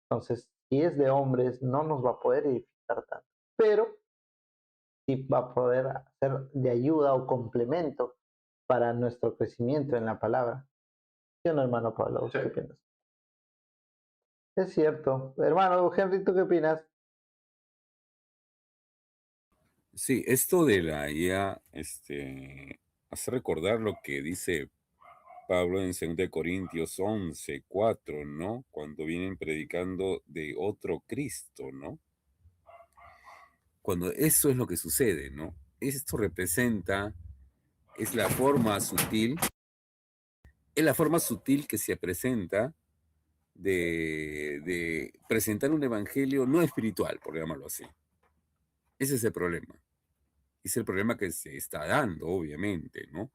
S2: Entonces, si es de hombres, no nos va a poder edificar tanto, pero sí va a poder ser de ayuda o complemento para nuestro crecimiento en la palabra. ¿Sí o no, hermano Pablo?
S1: Sí.
S2: ¿Qué opinas? Es cierto. Hermano Henry, ¿tú qué opinas?
S4: Sí, esto de la IA, hace recordar lo que dice Pablo en 2 Corintios 11:4, ¿no? Cuando vienen predicando de otro Cristo, ¿no? Cuando eso es lo que sucede, ¿no? Esto representa, es la forma sutil, es la forma sutil que se presenta de presentar un evangelio no espiritual, por llamarlo así. Ese es el problema. Es el problema que se está dando, obviamente, ¿no?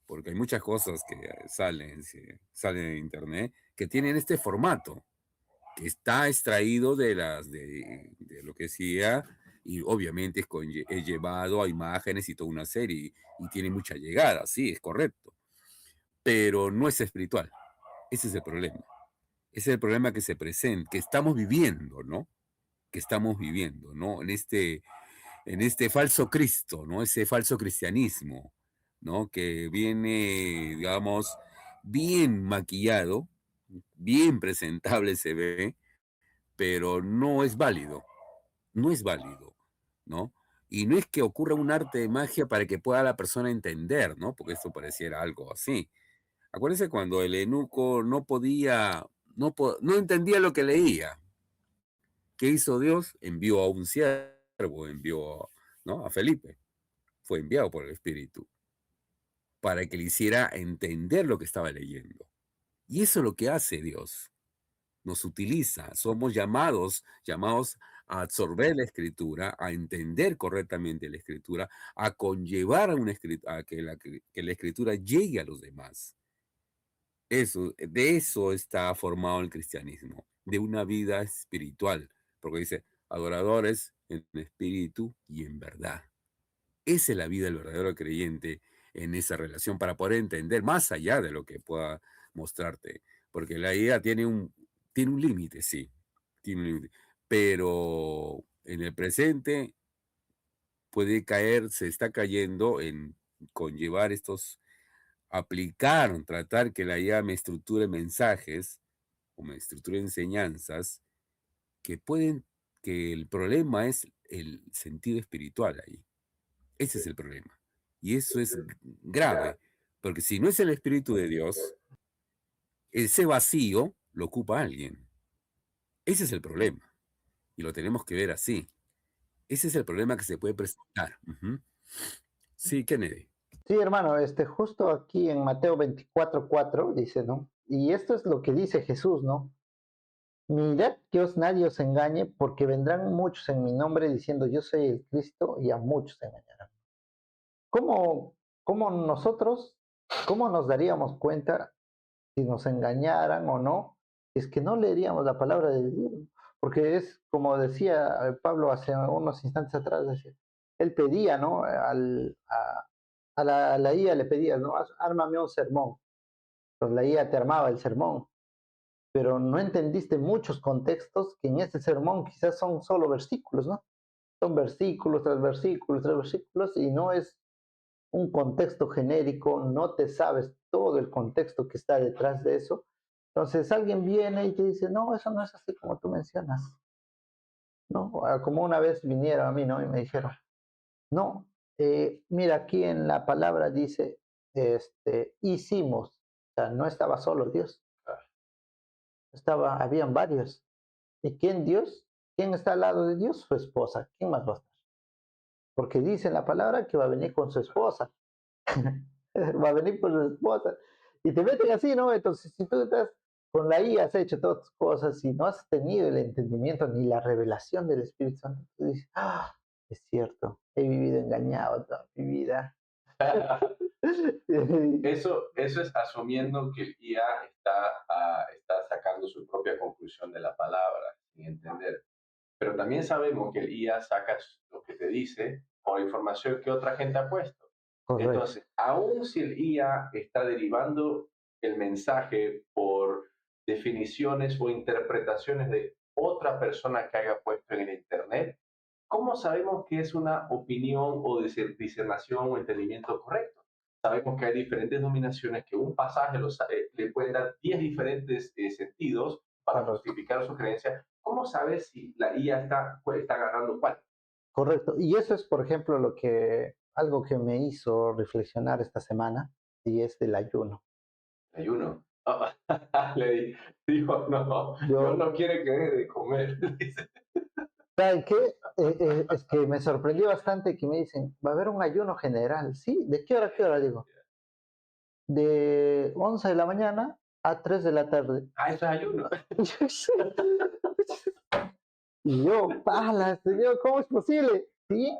S4: Porque hay muchas cosas que salen en internet que tienen este formato, que está extraído de lo que decía, y obviamente es llevado a imágenes y toda una serie, y tiene mucha llegada, sí, es correcto, pero no es espiritual. Ese es el problema. Ese es el problema que se presenta, que estamos viviendo, ¿no? Que estamos viviendo, ¿no? En este falso Cristo, ¿no? Ese falso cristianismo, ¿no? Que viene, digamos, bien maquillado, bien presentable se ve, pero no es válido, no es válido, ¿no? Y no es que ocurra un arte de magia para que pueda la persona entender, ¿no? Porque esto pareciera algo así. Acuérdense cuando el eunuco no podía, no entendía lo que leía. ¿Qué hizo Dios? Envió a un siervo, envió, ¿no? A Felipe. Fue enviado por el Espíritu para que le hiciera entender lo que estaba leyendo. Y eso es lo que hace Dios. Nos utiliza, somos llamados a absorber la escritura, a entender correctamente la escritura, a conllevar a que la escritura llegue a los demás. De eso está formado el cristianismo, de una vida espiritual, porque dice, adoradores en espíritu y en verdad. Esa es la vida del verdadero creyente en esa relación para poder entender más allá de lo que pueda mostrarte. Porque la idea tiene un límite, sí, tiene un límite. Pero en el presente puede caer, se está cayendo en conllevar aplicar, tratar que la IA me estructure mensajes o me estructure enseñanzas que el problema es el sentido espiritual ahí. Ese es el problema. Y eso es grave, porque si no es el Espíritu de Dios, ese vacío lo ocupa alguien. Ese es el problema. Y lo tenemos que ver así. Ese es el problema que se puede presentar. Ujú. Sí, Kennedy.
S2: Sí, hermano, justo aquí en Mateo 24:4 dice, ¿no? Y esto es lo que dice Jesús, ¿no? Mirad que nadie os engañe, porque vendrán muchos en mi nombre diciendo yo soy el Cristo, y a muchos engañarán. ¿Cómo, cómo nos daríamos cuenta si nos engañaran o no? Es que no leeríamos la palabra de Dios, porque es como decía Pablo hace unos instantes atrás, decía, él pedía, ¿no? A la IA le pedías, ¿no? Ármame un sermón. Pues la IA te armaba el sermón, pero no entendiste muchos contextos que en ese sermón quizás son solo versículos, ¿no? Son versículos tras versículos tras versículos y no es un contexto genérico, no te sabes todo el contexto que está detrás de eso. Entonces alguien viene y te dice, no, eso no es así como tú mencionas, ¿no? Como una vez vinieron a mí, ¿no? Y me dijeron, no, mira, aquí en la palabra dice, hicimos, o sea, no estaba solo Dios, habían varios. ¿Y quién Dios? ¿Quién está al lado de Dios? Su esposa. ¿Quién más va a estar? Porque dice en la palabra que va a venir con su esposa. Va a venir con su esposa. Y te meten así, ¿no? Entonces, si tú estás con la IA, has hecho todas tus cosas y no has tenido el entendimiento ni la revelación del Espíritu Santo, tú dices, ah, es cierto, he vivido engañado toda mi vida.
S1: Eso es asumiendo que el IA está sacando su propia conclusión de la palabra, sin entender. Pero también sabemos que el IA saca lo que te dice por información que otra gente ha puesto.
S2: Correcto.
S1: Entonces, aun si el IA está derivando el mensaje por definiciones o interpretaciones de otra persona que haya puesto en el Internet, ¿cómo sabemos que es una opinión o discernación o entendimiento correcto? Sabemos que hay diferentes dominaciones que un pasaje le pueden dar 10 diferentes sentidos para justificar su creencia. ¿Cómo sabes si la IA está agarrando cuál?
S2: Correcto. Y eso es, por ejemplo, algo que me hizo reflexionar esta semana, y es del ayuno.
S1: ¿Ayuno? Oh, le dijo, no, yo no quiere que deje de comer.
S2: ¿Saben qué? Es que me sorprendió bastante que me dicen, va a haber un ayuno general. ¿Sí? ¿De qué hora a qué hora? Digo, de 11 de la mañana a 3 de la tarde.
S1: Ah, eso es ayuno.
S2: Y yo, ¡pala, señor! ¿Cómo es posible? ¿Sí?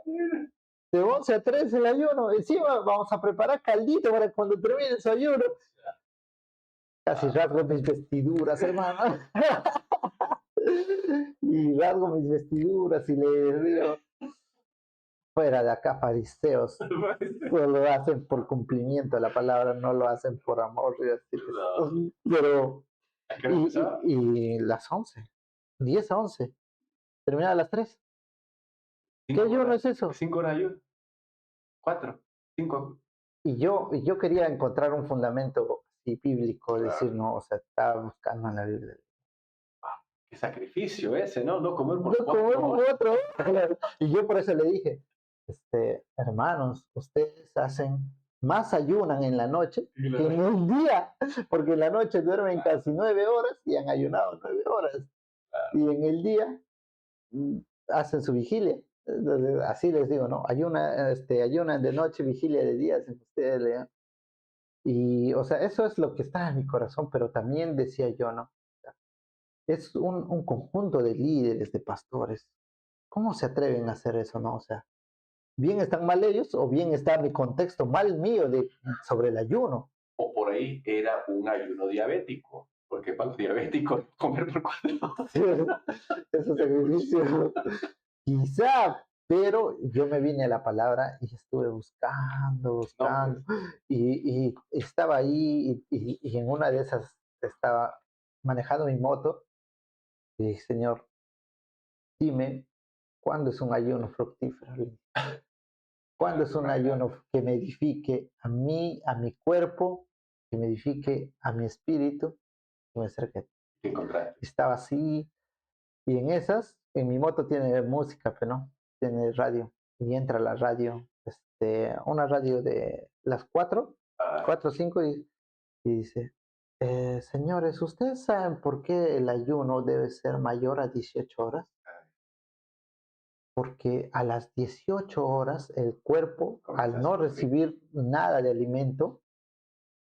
S2: De 11 a 3 el ayuno. Encima vamos a preparar caldito para cuando termine su ayuno. Casi rasgo mis vestiduras, hermano. Y rasgo mis vestiduras y le digo, fuera de acá, fariseos. Pues lo hacen por cumplimiento de la palabra, no lo hacen por amor.
S1: No.
S2: Pero,
S1: ¿A qué hora empezaba?
S2: y las 11, 10 a 11. Terminaba a las 3. ¿Qué ayuno es eso?
S1: 5 horas de ayuno. 4, 5.
S2: Y yo quería encontrar un fundamento bíblico, decir, no, o sea, estaba buscando en la Biblia.
S1: Qué sacrificio ese, ¿no? No comer por
S2: No comemos otro. Y yo por eso le dije, hermanos, ustedes más ayunan en la noche que en el día, porque en la noche duermen casi 9 horas y han ayunado 9 horas. Y en el día hacen su vigilia. Entonces, así les digo, ¿no? Ayunan de noche, vigilia de día, si ustedes lean. Y, o sea, eso es lo que está en mi corazón, pero también decía yo, ¿no? Es un conjunto de líderes, de pastores. ¿Cómo se atreven a hacer eso, no? O sea, bien están mal ellos o bien está mi contexto mal mío sobre el ayuno.
S1: O por ahí era un ayuno diabético. Porque para los diabéticos, comer por 4
S2: Sí, ese sacrificio. Quizá, pero yo me vine a la palabra y estuve
S1: No,
S2: buscando,
S1: pues,
S2: y estaba ahí, y en una de esas estaba manejando mi moto, y dije, Señor, dime, ¿cuándo es un ayuno fructífero? Le dije, ¿cuándo
S1: claro,
S2: es
S1: te
S2: un
S1: imaginas,
S2: ayuno que me edifique a mí, a mi cuerpo, que me edifique a mi espíritu, que me acerque a ti?
S1: ¿qué encontraste?
S2: Estaba así, y en esas, en mi moto tiene música, pero no, tiene radio. Y entra la radio, una radio de las
S1: Ah,
S2: 4 o 5, y dice, señores, ¿ustedes saben por qué el ayuno debe ser mayor a 18 horas? Porque a las 18 horas el cuerpo,
S1: comienza
S2: al
S1: a
S2: no
S1: sufrir.
S2: recibir nada de alimento,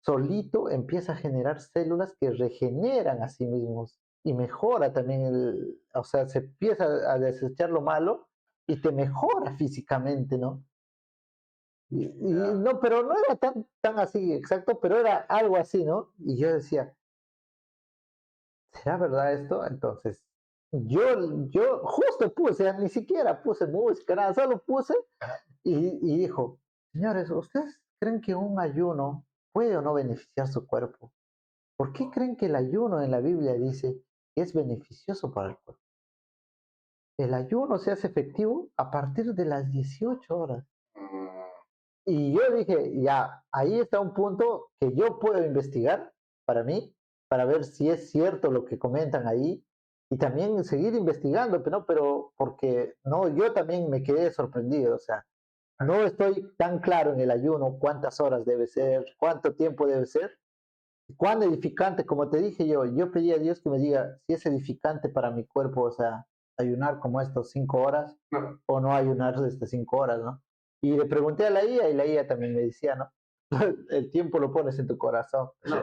S2: solito empieza a generar células que regeneran a sí mismos y mejora también o sea, se empieza a desechar lo malo y te mejora físicamente, ¿no? Y
S1: Ya,
S2: no, pero no era tan así exacto, pero era algo así, ¿no? Y yo decía, ¿será verdad esto? Entonces, yo justo puse, ni siquiera puse música, nada, solo puse y dijo, señores, ¿ustedes creen que un ayuno puede o no beneficiar su cuerpo? ¿Por qué creen que el ayuno en la Biblia dice que es beneficioso para el cuerpo? El ayuno se hace efectivo a partir de las 18 horas.
S1: mm,
S2: Y yo dije, ya, ahí está un punto que yo puedo investigar para mí, para ver si es cierto lo que comentan ahí y también seguir investigando, pero no, pero porque no, yo también me quedé sorprendido, o sea, no estoy tan claro en el ayuno cuántas horas debe ser, cuánto tiempo debe ser, cuán edificante, como te dije yo pedí a Dios que me diga si es edificante para mi cuerpo, o sea, ayunar como estos 5 horas
S1: no,
S2: o no ayunar desde 5 horas, ¿no? Y le pregunté a la IA y la IA también me decía, ¿no? El tiempo lo pones en tu corazón.
S1: no,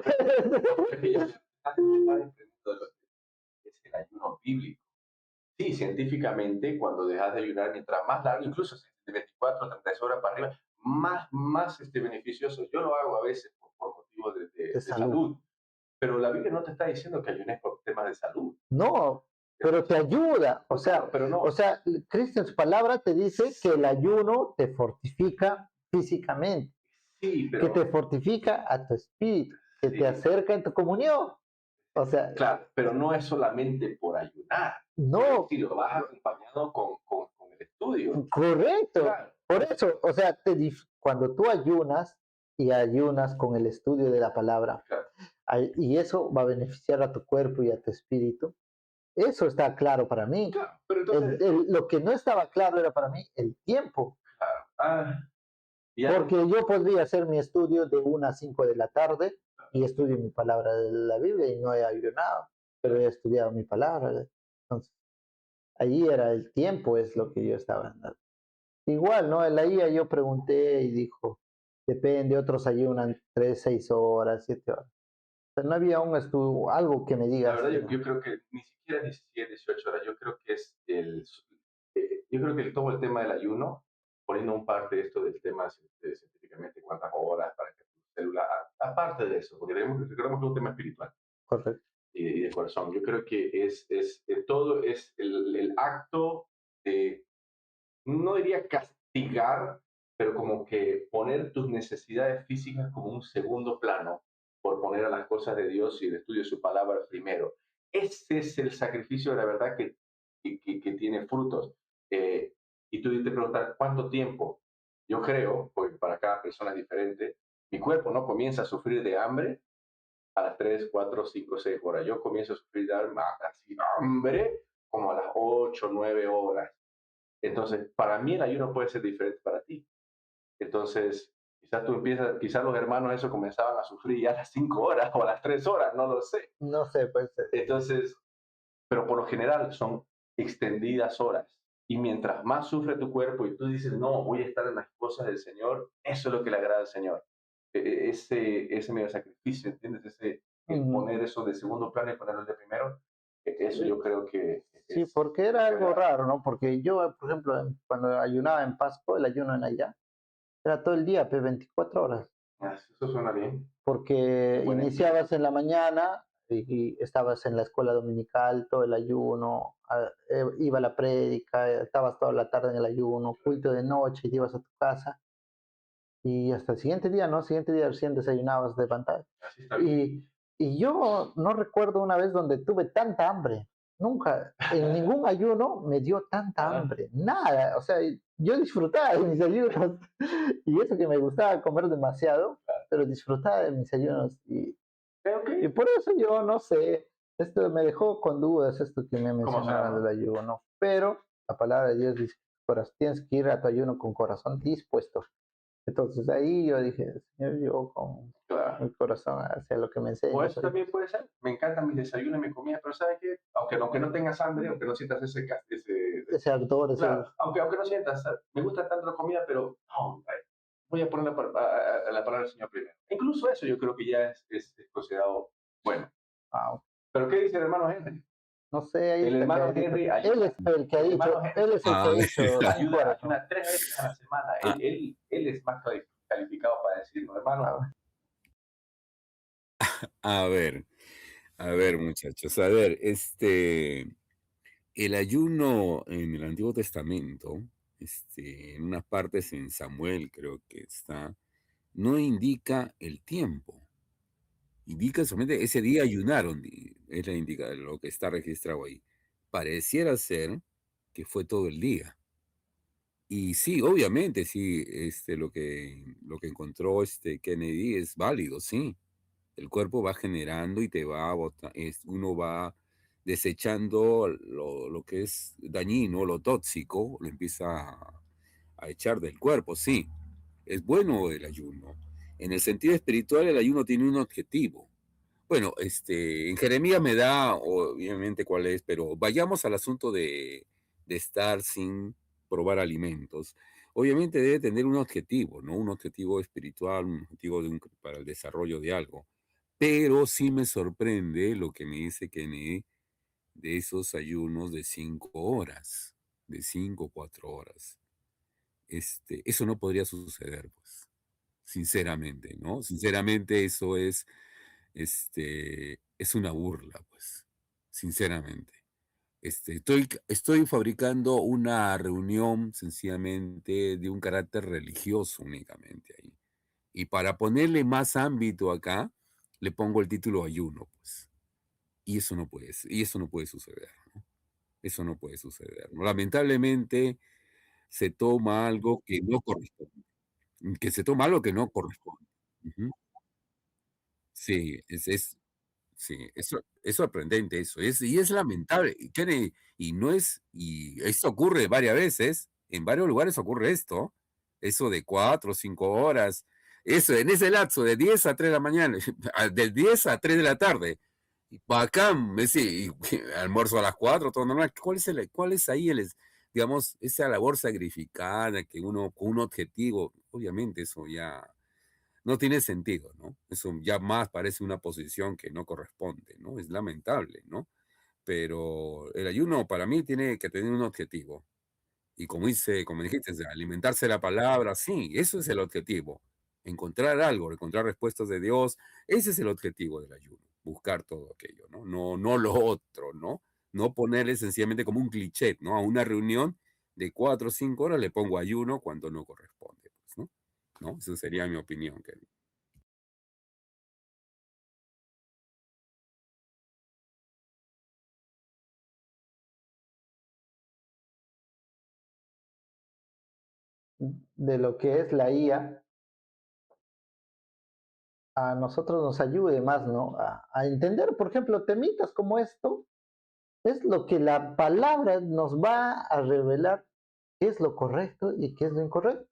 S1: es que ya está entendiendo de lo que es el ayuno bíblico. Sí, científicamente, cuando dejas de ayunar, mientras más largo, incluso de 24 a 36 horas para arriba, más beneficioso. Yo lo hago a veces por motivos
S2: De
S1: de
S2: salud.
S1: salud, pero la Biblia no te está diciendo que ayunes por temas de salud.
S2: No, pero te
S1: Entonces,
S2: ayuda.
S1: no, claro, pero
S2: O
S1: no.
S2: sea, Cristo en su palabra te dice que el ayuno te fortifica físicamente,
S1: Sí,
S2: que te
S1: pero
S2: fortifica a tu espíritu, que te
S1: sí,
S2: acerca en tu comunión. O sea,
S1: claro, pero no es solamente por ayunar, es
S2: no,
S1: si lo vas acompañado con el estudio.
S2: correcto.
S1: Claro,
S2: Por eso, o sea, cuando tú ayunas y ayunas con el estudio de la palabra,
S1: claro,
S2: y eso va a beneficiar a tu cuerpo y a tu espíritu, eso está claro para mí.
S1: claro. Pero entonces,
S2: Lo que no estaba claro era para mí el tiempo,
S1: claro, y algo,
S2: porque yo podría hacer mi estudio de 1 a 5 de la tarde y estudio mi palabra de la Biblia y no he ayunado, pero he estudiado mi palabra. Entonces, ahí era el tiempo, es lo que yo estaba dando. Igual, ¿no? En la IA yo pregunté y dijo, depende, otros ayunan 3, 6 horas, 7 horas. Pero no había un estudio, algo que me diga
S1: la verdad,
S2: así, ¿no?
S1: yo creo que ni siquiera 17, 18 horas, yo creo que es yo creo que todo el tema del ayuno, poniendo un parte de esto del tema científicamente, cuántas horas para que tu célula, aparte de eso, porque recordemos que es un tema espiritual
S2: Correcto.
S1: y de corazón, yo creo que todo es el acto de, no diría castigar, pero como que poner tus necesidades físicas como un segundo plano por poner a las cosas de Dios y el estudio de su palabra primero. Ese es el sacrificio de la verdad que tiene frutos. Y tú te preguntas, ¿cuánto tiempo? Yo creo, porque para cada persona es diferente, mi cuerpo no comienza a sufrir de hambre a las 3, 4, 5, 6 horas. Yo comienzo a sufrir de hambre como a las 8, 9 horas. Entonces, para mí el ayuno puede ser diferente para ti. Entonces, quizás los hermanos eso comenzaban a sufrir ya a las 5 horas o a las 3 horas, no lo sé.
S2: No sé, pues
S1: Entonces, pero por lo general son extendidas horas. Y mientras más sufre tu cuerpo y tú dices, no, voy a estar en las cosas del Señor, eso es lo que le agrada al Señor. Ese medio sacrificio, ¿entiendes? El
S2: mm,
S1: poner eso de segundo plano y ponerlo de primero, eso
S2: sí,
S1: yo creo que
S2: sí, porque
S1: es lo
S2: era
S1: que
S2: algo
S1: agrada.
S2: raro, ¿no? Porque yo, por ejemplo, cuando ayunaba en Pascua, el ayuno en allá, era todo el día, 24 horas,
S1: Eso suena bien,
S2: porque
S1: un buen equilibrio.
S2: iniciabas en la mañana, y estabas en la escuela dominical, todo el ayuno, iba a la prédica, estabas toda la tarde en el ayuno, culto de noche y te ibas a tu casa y hasta el siguiente día, ¿no? Siguiente día recién desayunabas de pantalla.
S1: Así está bien.
S2: Y yo no recuerdo una vez donde tuve tanta hambre. Nunca, en ningún ayuno me dio tanta
S1: Ajá.
S2: hambre. Nada, o sea, yo disfrutaba de mis ayunos. Y eso que me gustaba comer demasiado, pero disfrutaba de mis ayunos.
S1: Creo
S2: Y
S1: que,
S2: por eso yo no sé, esto me dejó con dudas, esto que me
S1: ¿cómo se
S2: mencionaron
S1: llama?
S2: del ayuno. Pero la palabra de Dios dice, tienes que ir a tu ayuno con corazón dispuesto. Entonces ahí yo dije, Señor, yo con
S1: Claro.
S2: mi corazón hacia lo que me
S1: O
S2: enseñas.
S1: eso también puede ser. Me encantan mis desayunos y mis comidas, pero ¿sabes qué? Aunque no tengas hambre, aunque no sientas
S2: Ese ardor,
S1: claro, aunque no sientas, me gusta tanto la comida, pero no, voy a poner la palabra del Señor primero. Incluso eso yo creo que ya es considerado bueno.
S2: wow.
S1: Pero ¿qué dice el hermano Henry?
S2: No sé, ahí
S1: El
S2: está
S1: hermano
S2: calladito.
S1: Henry
S2: Él
S1: ayuda.
S2: es el que ha
S1: El
S2: dicho,
S1: hermano Henry
S2: él es el que ha
S4: A ver,
S2: dicho con
S1: ayuda,
S2: corazón.
S1: ayuda 3 veces a la semana.
S4: a,
S1: Él es más calificado para decirlo, hermano.
S2: Wow.
S4: a ver, a ver, muchachos, a ver, el ayuno en el Antiguo Testamento, en unas partes en Samuel creo que está, no indica el tiempo, indica solamente ese día ayunaron, es la indica lo que está registrado ahí. Pareciera ser que fue todo el día. Y sí, obviamente, sí, lo que encontró Kennedy es válido, sí. El cuerpo va generando y te va uno va desechando lo que es dañino, lo tóxico, lo empieza a echar del cuerpo, sí. Es bueno el ayuno. En el sentido espiritual, el ayuno tiene un objetivo. Bueno, en Jeremías me da, obviamente, cuál es, pero vayamos al asunto de estar sin probar alimentos. Obviamente debe tener un objetivo, ¿no? Un objetivo espiritual, un objetivo para el desarrollo de algo. Pero sí me sorprende lo que me dice Kennedy de esos ayunos de 5 horas, de 5 o 4 horas. Eso no podría suceder, pues, sinceramente, ¿no? Sinceramente eso es una burla, pues, sinceramente. Estoy fabricando una reunión sencillamente de un carácter religioso únicamente ahí. Y para ponerle más ámbito acá, le pongo el título ayuno, pues. Y eso no puede suceder, ¿no? Eso no puede suceder, ¿no? Lamentablemente se toma algo que no corresponde, que se toma algo que no corresponde. Ujú. Sí, sí, es sorprendente eso, y es lamentable, y esto ocurre varias veces, en varios lugares ocurre esto, eso de 4 o 5 horas, eso en ese lapso de 10 a 3 de la mañana, del 10 a 3 de la tarde, y bacán, sí, almuerzo a las 4, todo normal, ¿cuál es ahí digamos, esa labor sacrificada que uno, con un objetivo, obviamente eso ya no tiene sentido, ¿no? Eso ya más parece una posición que no corresponde, ¿no? Es lamentable, ¿no? Pero el ayuno para mí tiene que tener un objetivo. Y como dijiste, alimentarse de la palabra, sí, eso es el objetivo. Encontrar algo, encontrar respuestas de Dios, ese es el objetivo del ayuno, buscar todo aquello, ¿no? No lo otro, ¿no? No ponerle sencillamente como un cliché, ¿no? A una reunión de 4 o 5 horas le pongo ayuno cuando no corresponde, pues, ¿no? ¿No? Esa sería mi opinión, Kevin.
S2: De lo que es la IA, a nosotros nos ayude más, ¿no? A entender, por ejemplo, temitas como esto, es lo que la palabra nos va a revelar qué es lo correcto y qué es lo incorrecto.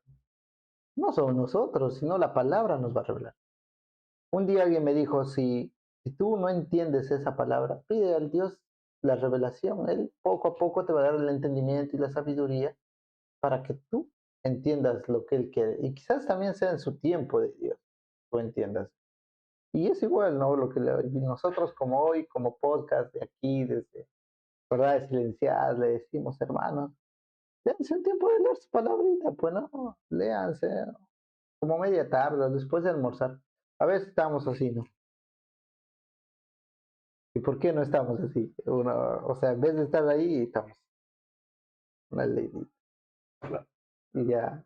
S2: No somos nosotros, sino la palabra nos va a revelar. Un día alguien me dijo, si tú no entiendes esa palabra, pide al Dios la revelación. Él poco a poco te va a dar el entendimiento y la sabiduría para que tú entiendas lo que Él quiere. Y quizás también sea en su tiempo de Dios, tú entiendas. Y es igual, ¿no? Lo que nosotros como hoy, como podcast de aquí, desde Verdades Silenciadas, le decimos, hermanos, dense un tiempo de leer su palabrita, pues no, léanse, ¿no? Como media tarde, después de almorzar. A veces estamos así, ¿no? ¿Y por qué no estamos así? O sea, en vez de estar ahí, estamos una lady.
S1: Claro.
S2: Y ya,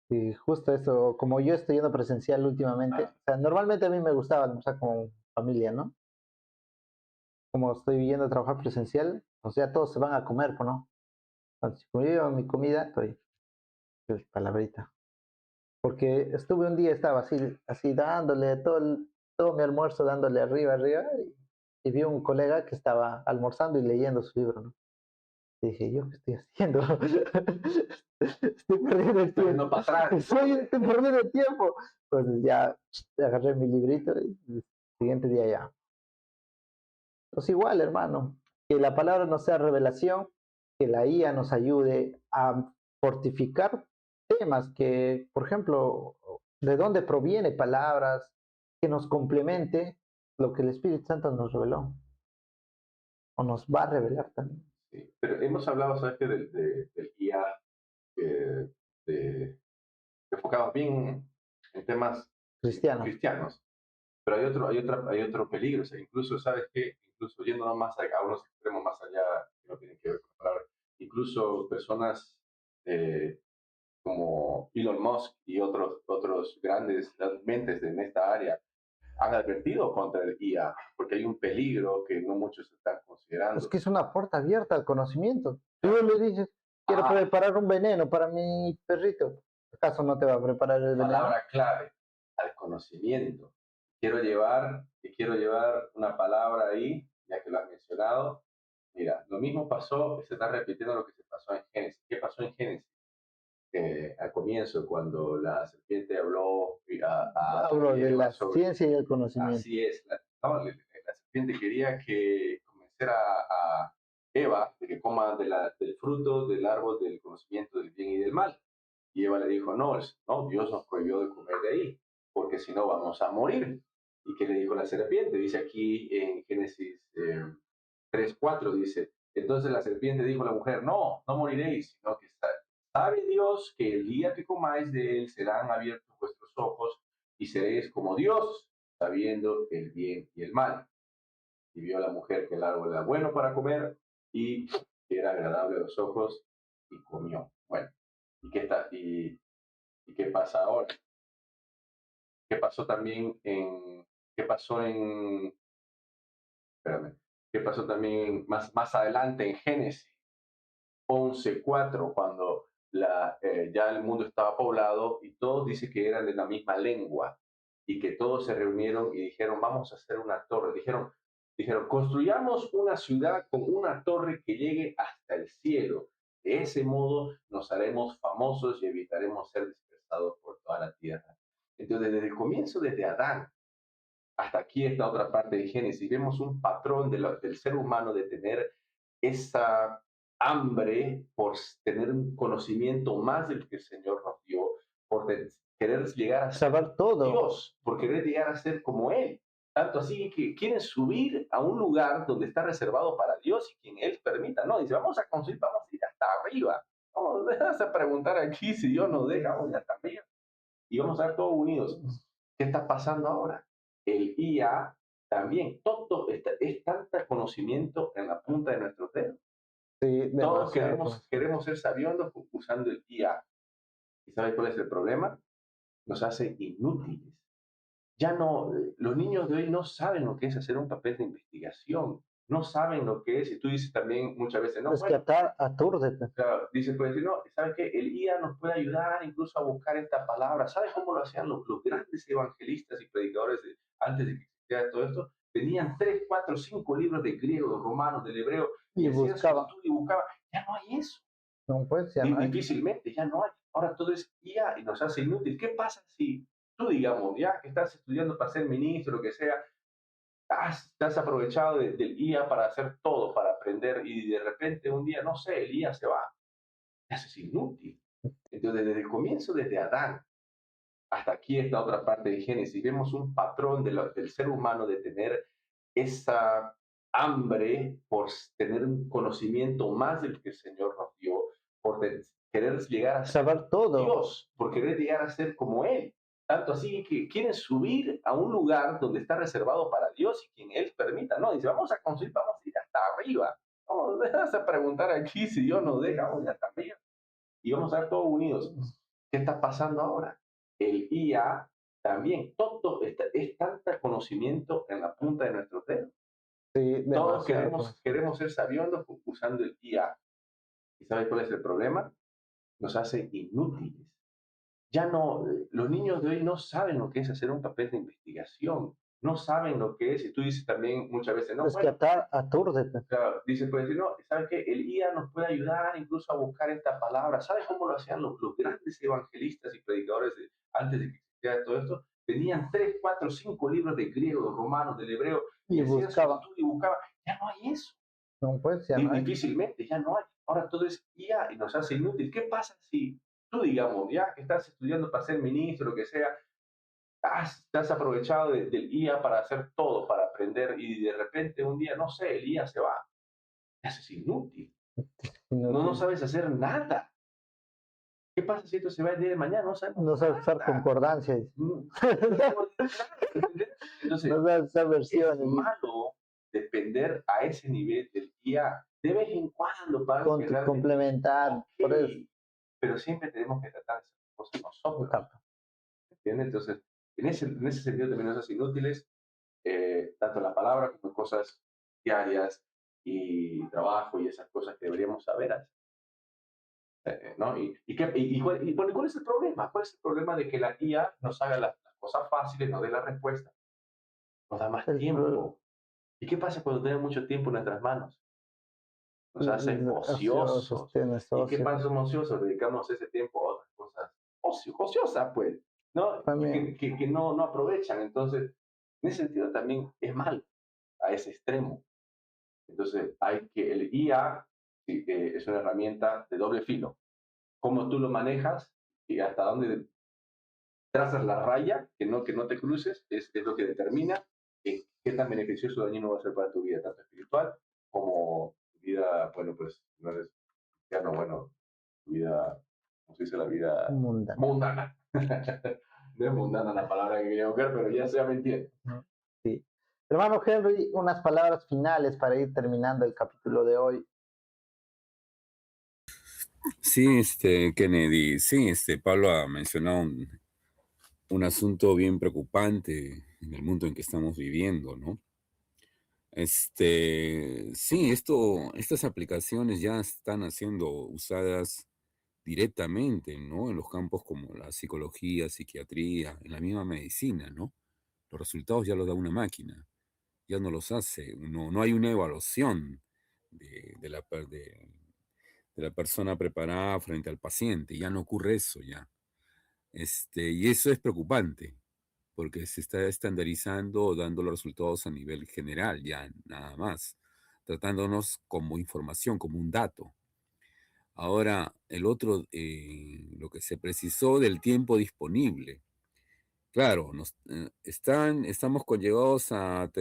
S2: y justo eso, como yo estoy yendo presencial últimamente, o sea, normalmente a mí me gustaba almorzar con familia, ¿no? Como estoy yendo a trabajar presencial, o sea, todos se van a comer, pues, ¿no? Entonces, como yo llevo mi comida, estoy, pues, palabrita. Porque estuve un día, estaba así dándole todo mi almuerzo, dándole arriba, y vi un colega que estaba almorzando y leyendo su libro, ¿no? Y dije, ¿yo qué estoy haciendo? Estoy perdiendo el
S1: Estoy yendo
S2: tiempo.
S1: para atrás.
S2: Estoy perdiendo el tiempo. Entonces ya agarré mi librito y el siguiente día ya. Pues igual, hermano, que la palabra nos sea revelación, que la IA nos ayude a fortificar temas que, por ejemplo, de dónde proviene palabras, que nos complemente lo que el Espíritu Santo nos reveló o nos va a revelar también.
S1: Sí. Pero hemos hablado, ¿sabes qué? Del IA, eh, de, enfocados bien en temas
S2: Cristiano.
S1: cristianos. Pero hay otro peligro. O sea, incluso, ¿sabes qué? Incluso yéndonos más allá, a unos extremos más allá, que no tienen que ver con la palabra, incluso personas como Elon Musk y otros grandes mentes en esta área han advertido contra el IA, porque hay un peligro que no muchos están
S2: Es
S1: considerando.
S2: que es una puerta abierta al conocimiento. Tú le dices, quiero
S1: Ah,
S2: preparar un veneno para mi perrito. ¿Acaso no te va a preparar el veneno?
S1: palabra clave, al conocimiento. Quiero llevar una palabra ahí, ya que lo has mencionado. Mira, lo mismo pasó, se está repitiendo lo que se pasó en Génesis. ¿Qué pasó en Génesis? Al comienzo, cuando la serpiente habló a Adán
S2: Hablo
S1: y
S2: de
S1: Eva
S2: la
S1: sobre.
S2: ciencia y el conocimiento.
S1: Así es, no, la serpiente quería que convenciera a Eva de que coma del fruto del árbol del conocimiento del bien y del mal. Y Eva le dijo, no, no, Dios nos prohibió de comer de ahí, porque si no vamos a morir. ¿Y qué le dijo la serpiente? Dice aquí en Génesis 3:4, dice, entonces la serpiente dijo a la mujer, no, no moriréis, sino que sabe Dios que el día que comáis de él serán abiertos vuestros ojos y seréis como Dios, sabiendo el bien y el mal. Y vio a la mujer que el árbol era bueno para comer y que era agradable a los ojos y comió. Bueno, ¿y qué pasa ahora? ¿Qué pasó también qué pasó en, espérame, qué pasó también más adelante en Génesis 11:4, cuando ya el mundo estaba poblado y todos dicen que eran de la misma lengua y que todos se reunieron y dijeron, vamos a hacer una torre. Dijeron, construyamos una ciudad con una torre que llegue hasta el cielo. De ese modo nos haremos famosos y evitaremos ser dispersados por toda la tierra. Entonces, desde el comienzo, desde Adán hasta aquí esta otra parte de Génesis, vemos un patrón del ser humano de tener esa hambre por tener un conocimiento más del que el Señor nos dio, por querer llegar a ser
S2: Saber todo.
S1: Dios, por querer llegar a ser como Él. Tanto así que quieren subir a un lugar donde está reservado para Dios y quien Él permita. No, dice, vamos a construir, vamos a ir hasta arriba. Vamos a preguntar aquí si Dios nos deja, vamos hasta arriba. Y vamos a estar todos unidos. ¿Qué está pasando ahora? El IA también, todo es tanto conocimiento en la punta de nuestros dedos.
S2: Sí,
S1: Todos
S2: demasiado.
S1: queremos ser sabiondos usando el IA. ¿Y sabes cuál es el problema? Nos hace inútiles. Ya no, los niños de hoy no saben lo que es hacer un papel de investigación, no saben lo que es, y tú dices también muchas veces, no,
S2: Es que
S1: bueno,
S2: aturde.
S1: claro, dice, puede decir, no, ¿sabes qué? El IA nos puede ayudar incluso a buscar esta palabra. ¿Sabes cómo lo hacían los grandes evangelistas y predicadores antes de que existiera todo esto? Tenían 3, 4, 5 libros de griego, de romano, del hebreo, y
S2: Y
S1: hacían su
S2: buscaba.
S1: estudio y buscaban. Ya no hay eso.
S2: No, pues ya no hay.
S1: Difícilmente, ya no hay. Ahora todo es IA y nos hace inútil. ¿Qué pasa si tú, digamos, ya que estás estudiando para ser ministro, lo que sea, te has aprovechado del IA para hacer todo, para aprender, y de repente un día, no sé, el IA se va? Eso es inútil. Entonces, desde el comienzo, desde Adán, hasta aquí esta otra parte de Génesis, vemos un patrón del ser humano de tener esa hambre por tener un conocimiento más del que el Señor nos dio, por querer llegar a ser
S2: Saber todo.
S1: Dios, por querer llegar a ser como Él. Tanto así que quieren subir a un lugar donde está reservado para Dios y quien Él permita. No, dice, vamos a construir, vamos a ir hasta arriba. No, vas a preguntar aquí si Dios nos deja, vamos hasta arriba. Y vamos a estar todos unidos. ¿Qué está pasando ahora? El IA también, todo es tanto conocimiento en la punta de nuestros dedos.
S2: Sí,
S1: Todos
S2: demasiado.
S1: queremos ser sabiondos usando el IA. ¿Y sabes cuál es el problema? Nos hace inútiles. Ya no, los niños de hoy no saben lo que es hacer un papel de investigación, no saben lo que es, y tú dices también muchas veces, no,
S2: Es que
S1: bueno,
S2: aturde.
S1: claro, dice, pues, no, ¿sabes qué? El IA nos puede ayudar incluso a buscar esta palabra. ¿Sabes cómo lo hacían los grandes evangelistas y predicadores antes de que existiera todo esto? Tenían 3, 4, 5 libros de griego, de romano, del hebreo, y
S2: Y
S1: hacían su
S2: buscaba.
S1: estudio y buscaban. Ya no hay eso.
S2: No, pues ya no hay.
S1: Difícilmente, ya no hay. Ahora todo es IA y nos hace inútil. ¿Qué pasa si tú, digamos, ya que estás estudiando para ser ministro, lo que sea, te has aprovechado del IA para hacer todo, para aprender, y de repente un día, no sé, el IA se va? Te haces inútil. No sabes hacer nada. ¿Qué pasa si esto se va el día de mañana? No sabemos
S2: No sabes usar
S1: nada.
S2: concordancia.
S1: No sabemos nada. Entonces,
S2: No sabes usar
S1: es
S2: versiones.
S1: malo depender a ese nivel del IA. De vez en cuando, para que realmente,
S2: Complementar. Por eso.
S1: ok, pero siempre tenemos que tratar de hacer cosas nosotros.
S2: Capta.
S1: ¿Entiendes? Entonces, en ese sentido también nos hace inútiles, tanto la palabra como cosas diarias y trabajo y esas cosas que deberíamos saber hacer. ¿No? Bueno, ¿cuál es el problema? ¿Cuál es el problema de que la IA nos haga las cosas fáciles, nos dé la respuesta, nos da más
S2: El pro-
S1: tiempo? ¿Y qué pasa cuando tenemos mucho tiempo en nuestras manos? Nos hace ociosos.
S2: Tienes
S1: ¿Y qué
S2: ocio.
S1: pasa? Somos ociosos, dedicamos ese tiempo a otras cosas ociosas, pues, ¿no?
S2: También.
S1: Que no aprovechan. Entonces, en ese sentido también es mal a ese extremo. Entonces, el IA sí, es una herramienta de doble filo. Cómo tú lo manejas y hasta dónde trazas la raya, que no te cruces, es lo que determina qué tan beneficioso o dañino va a ser para tu vida, tanto espiritual como tu vida, bueno, pues no eres cristiano, bueno, tu vida, ¿cómo se dice? La vida
S2: Mundana.
S1: mundana. No es mundana la palabra que quería buscar, pero ya me entiende.
S2: Sí. Hermano Henry, unas palabras finales para ir terminando el capítulo de hoy.
S4: Sí, Kennedy, sí, Pablo ha mencionado un asunto bien preocupante en el mundo en que estamos viviendo, ¿no? Sí, estas aplicaciones ya están siendo usadas directamente, ¿no? En los campos como la psicología, psiquiatría, en la misma medicina, ¿no? Los resultados ya los da una máquina, ya no los hace, no hay una evaluación de la persona preparada frente al paciente, ya no ocurre eso ya. Y eso es preocupante, porque se está estandarizando, dando los resultados a nivel general, ya nada más, tratándonos como información, como un dato. Ahora, el otro, lo que se precisó del tiempo disponible. Claro, estamos conllevados a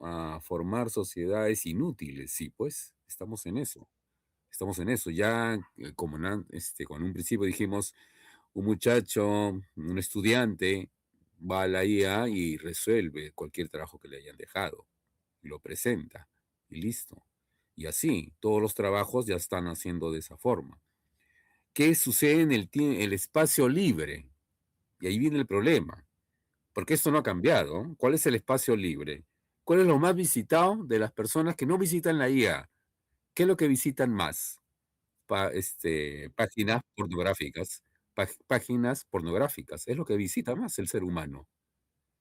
S4: a formar sociedades inútiles, sí, pues, estamos en eso. Estamos en eso. Ya, como con un principio dijimos, un muchacho, un estudiante, va a la IA y resuelve cualquier trabajo que le hayan dejado, y lo presenta, y listo. Y así, todos los trabajos ya están haciendo de esa forma. ¿Qué sucede en el espacio libre? Y ahí viene el problema, porque esto no ha cambiado. ¿Cuál es el espacio libre? ¿Cuál es lo más visitado de las personas que no visitan la IA? ¿Qué es lo que visitan más? Páginas pornográficas. Páginas pornográficas. Es lo que visita más el ser humano.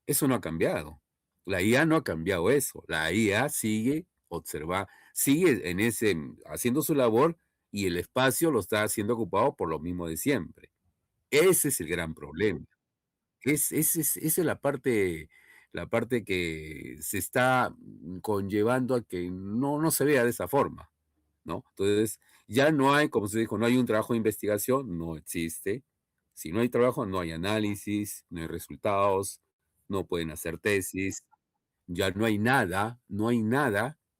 S4: Eso no ha cambiado. La IA no ha cambiado eso. La IA sigue sigue haciendo su labor, y el espacio lo está haciendo ocupado por lo mismo de siempre. Ese es el gran problema. Esa es la parte que se está conllevando a que no se vea de esa forma, ¿no? Entonces, ya no hay, como se dijo, no hay un trabajo de investigación, no existe. Si no hay trabajo, no hay análisis, no hay resultados, no pueden hacer tesis, ya no hay nada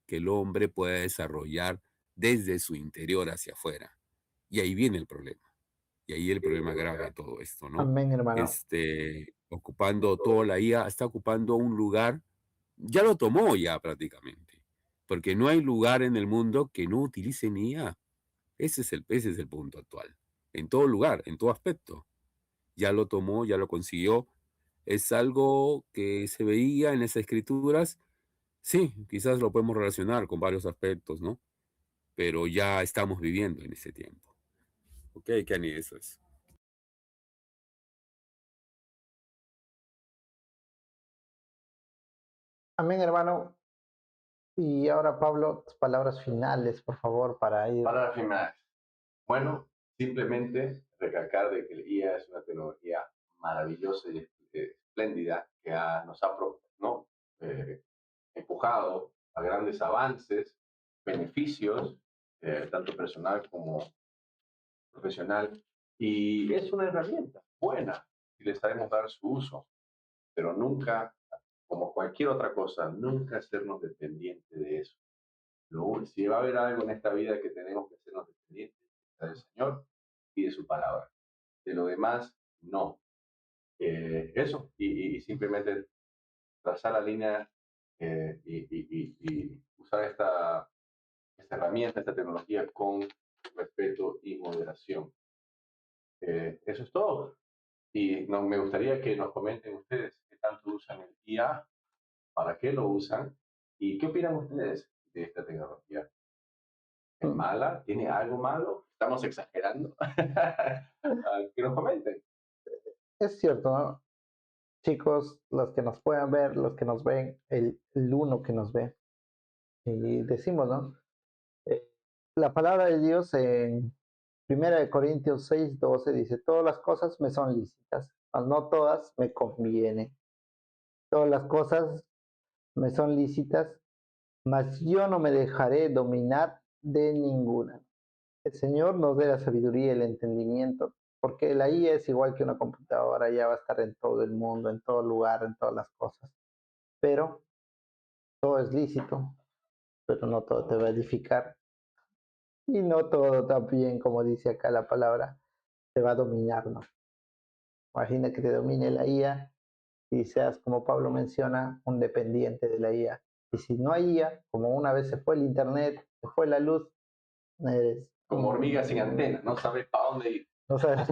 S4: que el hombre pueda desarrollar desde su interior hacia afuera. Y ahí viene el problema. Y ahí el problema grave de todo esto, ¿no?
S2: Amén, hermano.
S4: Ocupando toda la IA, está ocupando un lugar, ya lo tomó ya prácticamente, porque no hay lugar en el mundo que no utilice ni IA. Ese es el punto actual. En todo lugar, en todo aspecto. Ya lo tomó, ya lo consiguió. Es algo que se veía en esas escrituras. Sí, quizás lo podemos relacionar con varios aspectos, ¿no? Pero ya estamos viviendo en ese tiempo. Ok, Kenny, eso es.
S2: Amén, hermano. Y ahora, Pablo, tus palabras finales, por favor, para ir.
S1: Para afirmar, bueno, simplemente recalcar de que el IA es una tecnología maravillosa y espléndida que nos ha ¿no? eh, empujado a grandes avances, beneficios, tanto personal como profesional, y es una herramienta buena si le sabemos dar su uso, pero nunca, como cualquier otra cosa, nunca hacernos dependientes de eso. Si va a haber algo en esta vida que tenemos que hacernos dependientes del Señor y de su palabra. De lo demás, no. Eso, y simplemente trazar la línea y usar esta herramienta, esta tecnología con respeto y moderación. Eso es todo. Y me gustaría que nos comenten ustedes qué tanto usan el IA, para qué lo usan y qué opinan ustedes de esta tecnología. ¿Es mala? ¿Tiene algo malo? ¿Estamos exagerando? Que nos comenten.
S2: Es cierto, ¿no? Chicos, los que nos puedan ver, los que nos ven, el uno que nos ve. Y decimos, ¿no? Eh, la palabra de Dios en 1 Corintios 6:12 dice, todas las cosas me son lícitas, mas no todas me convienen. Todas las cosas me son lícitas, mas yo no me dejaré dominar de ninguna. El Señor nos dé la sabiduría y el entendimiento, porque la IA es igual que una computadora, ya va a estar en todo el mundo, en todo lugar, en todas las cosas. Pero todo es lícito, pero no todo te va a edificar. Y no todo también, como dice acá la palabra, te va a dominar, ¿no? Imagina que te domine la IA y seas, como Pablo menciona, un dependiente de la IA. Y si no hay IA, como una vez se fue el internet, se fue la luz, eres
S1: Como hormigas sin antenas, no sabes para dónde ir.
S2: no sabes.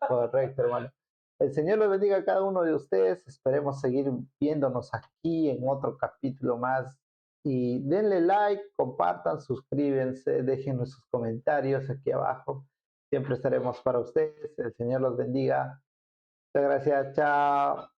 S2: Correcto, hermano. El Señor los bendiga a cada uno de ustedes. Esperemos seguir viéndonos aquí en otro capítulo más. Y denle like, compartan, suscríbanse, dejen sus comentarios aquí abajo. Siempre estaremos para ustedes. El Señor los bendiga. Muchas gracias. Chao.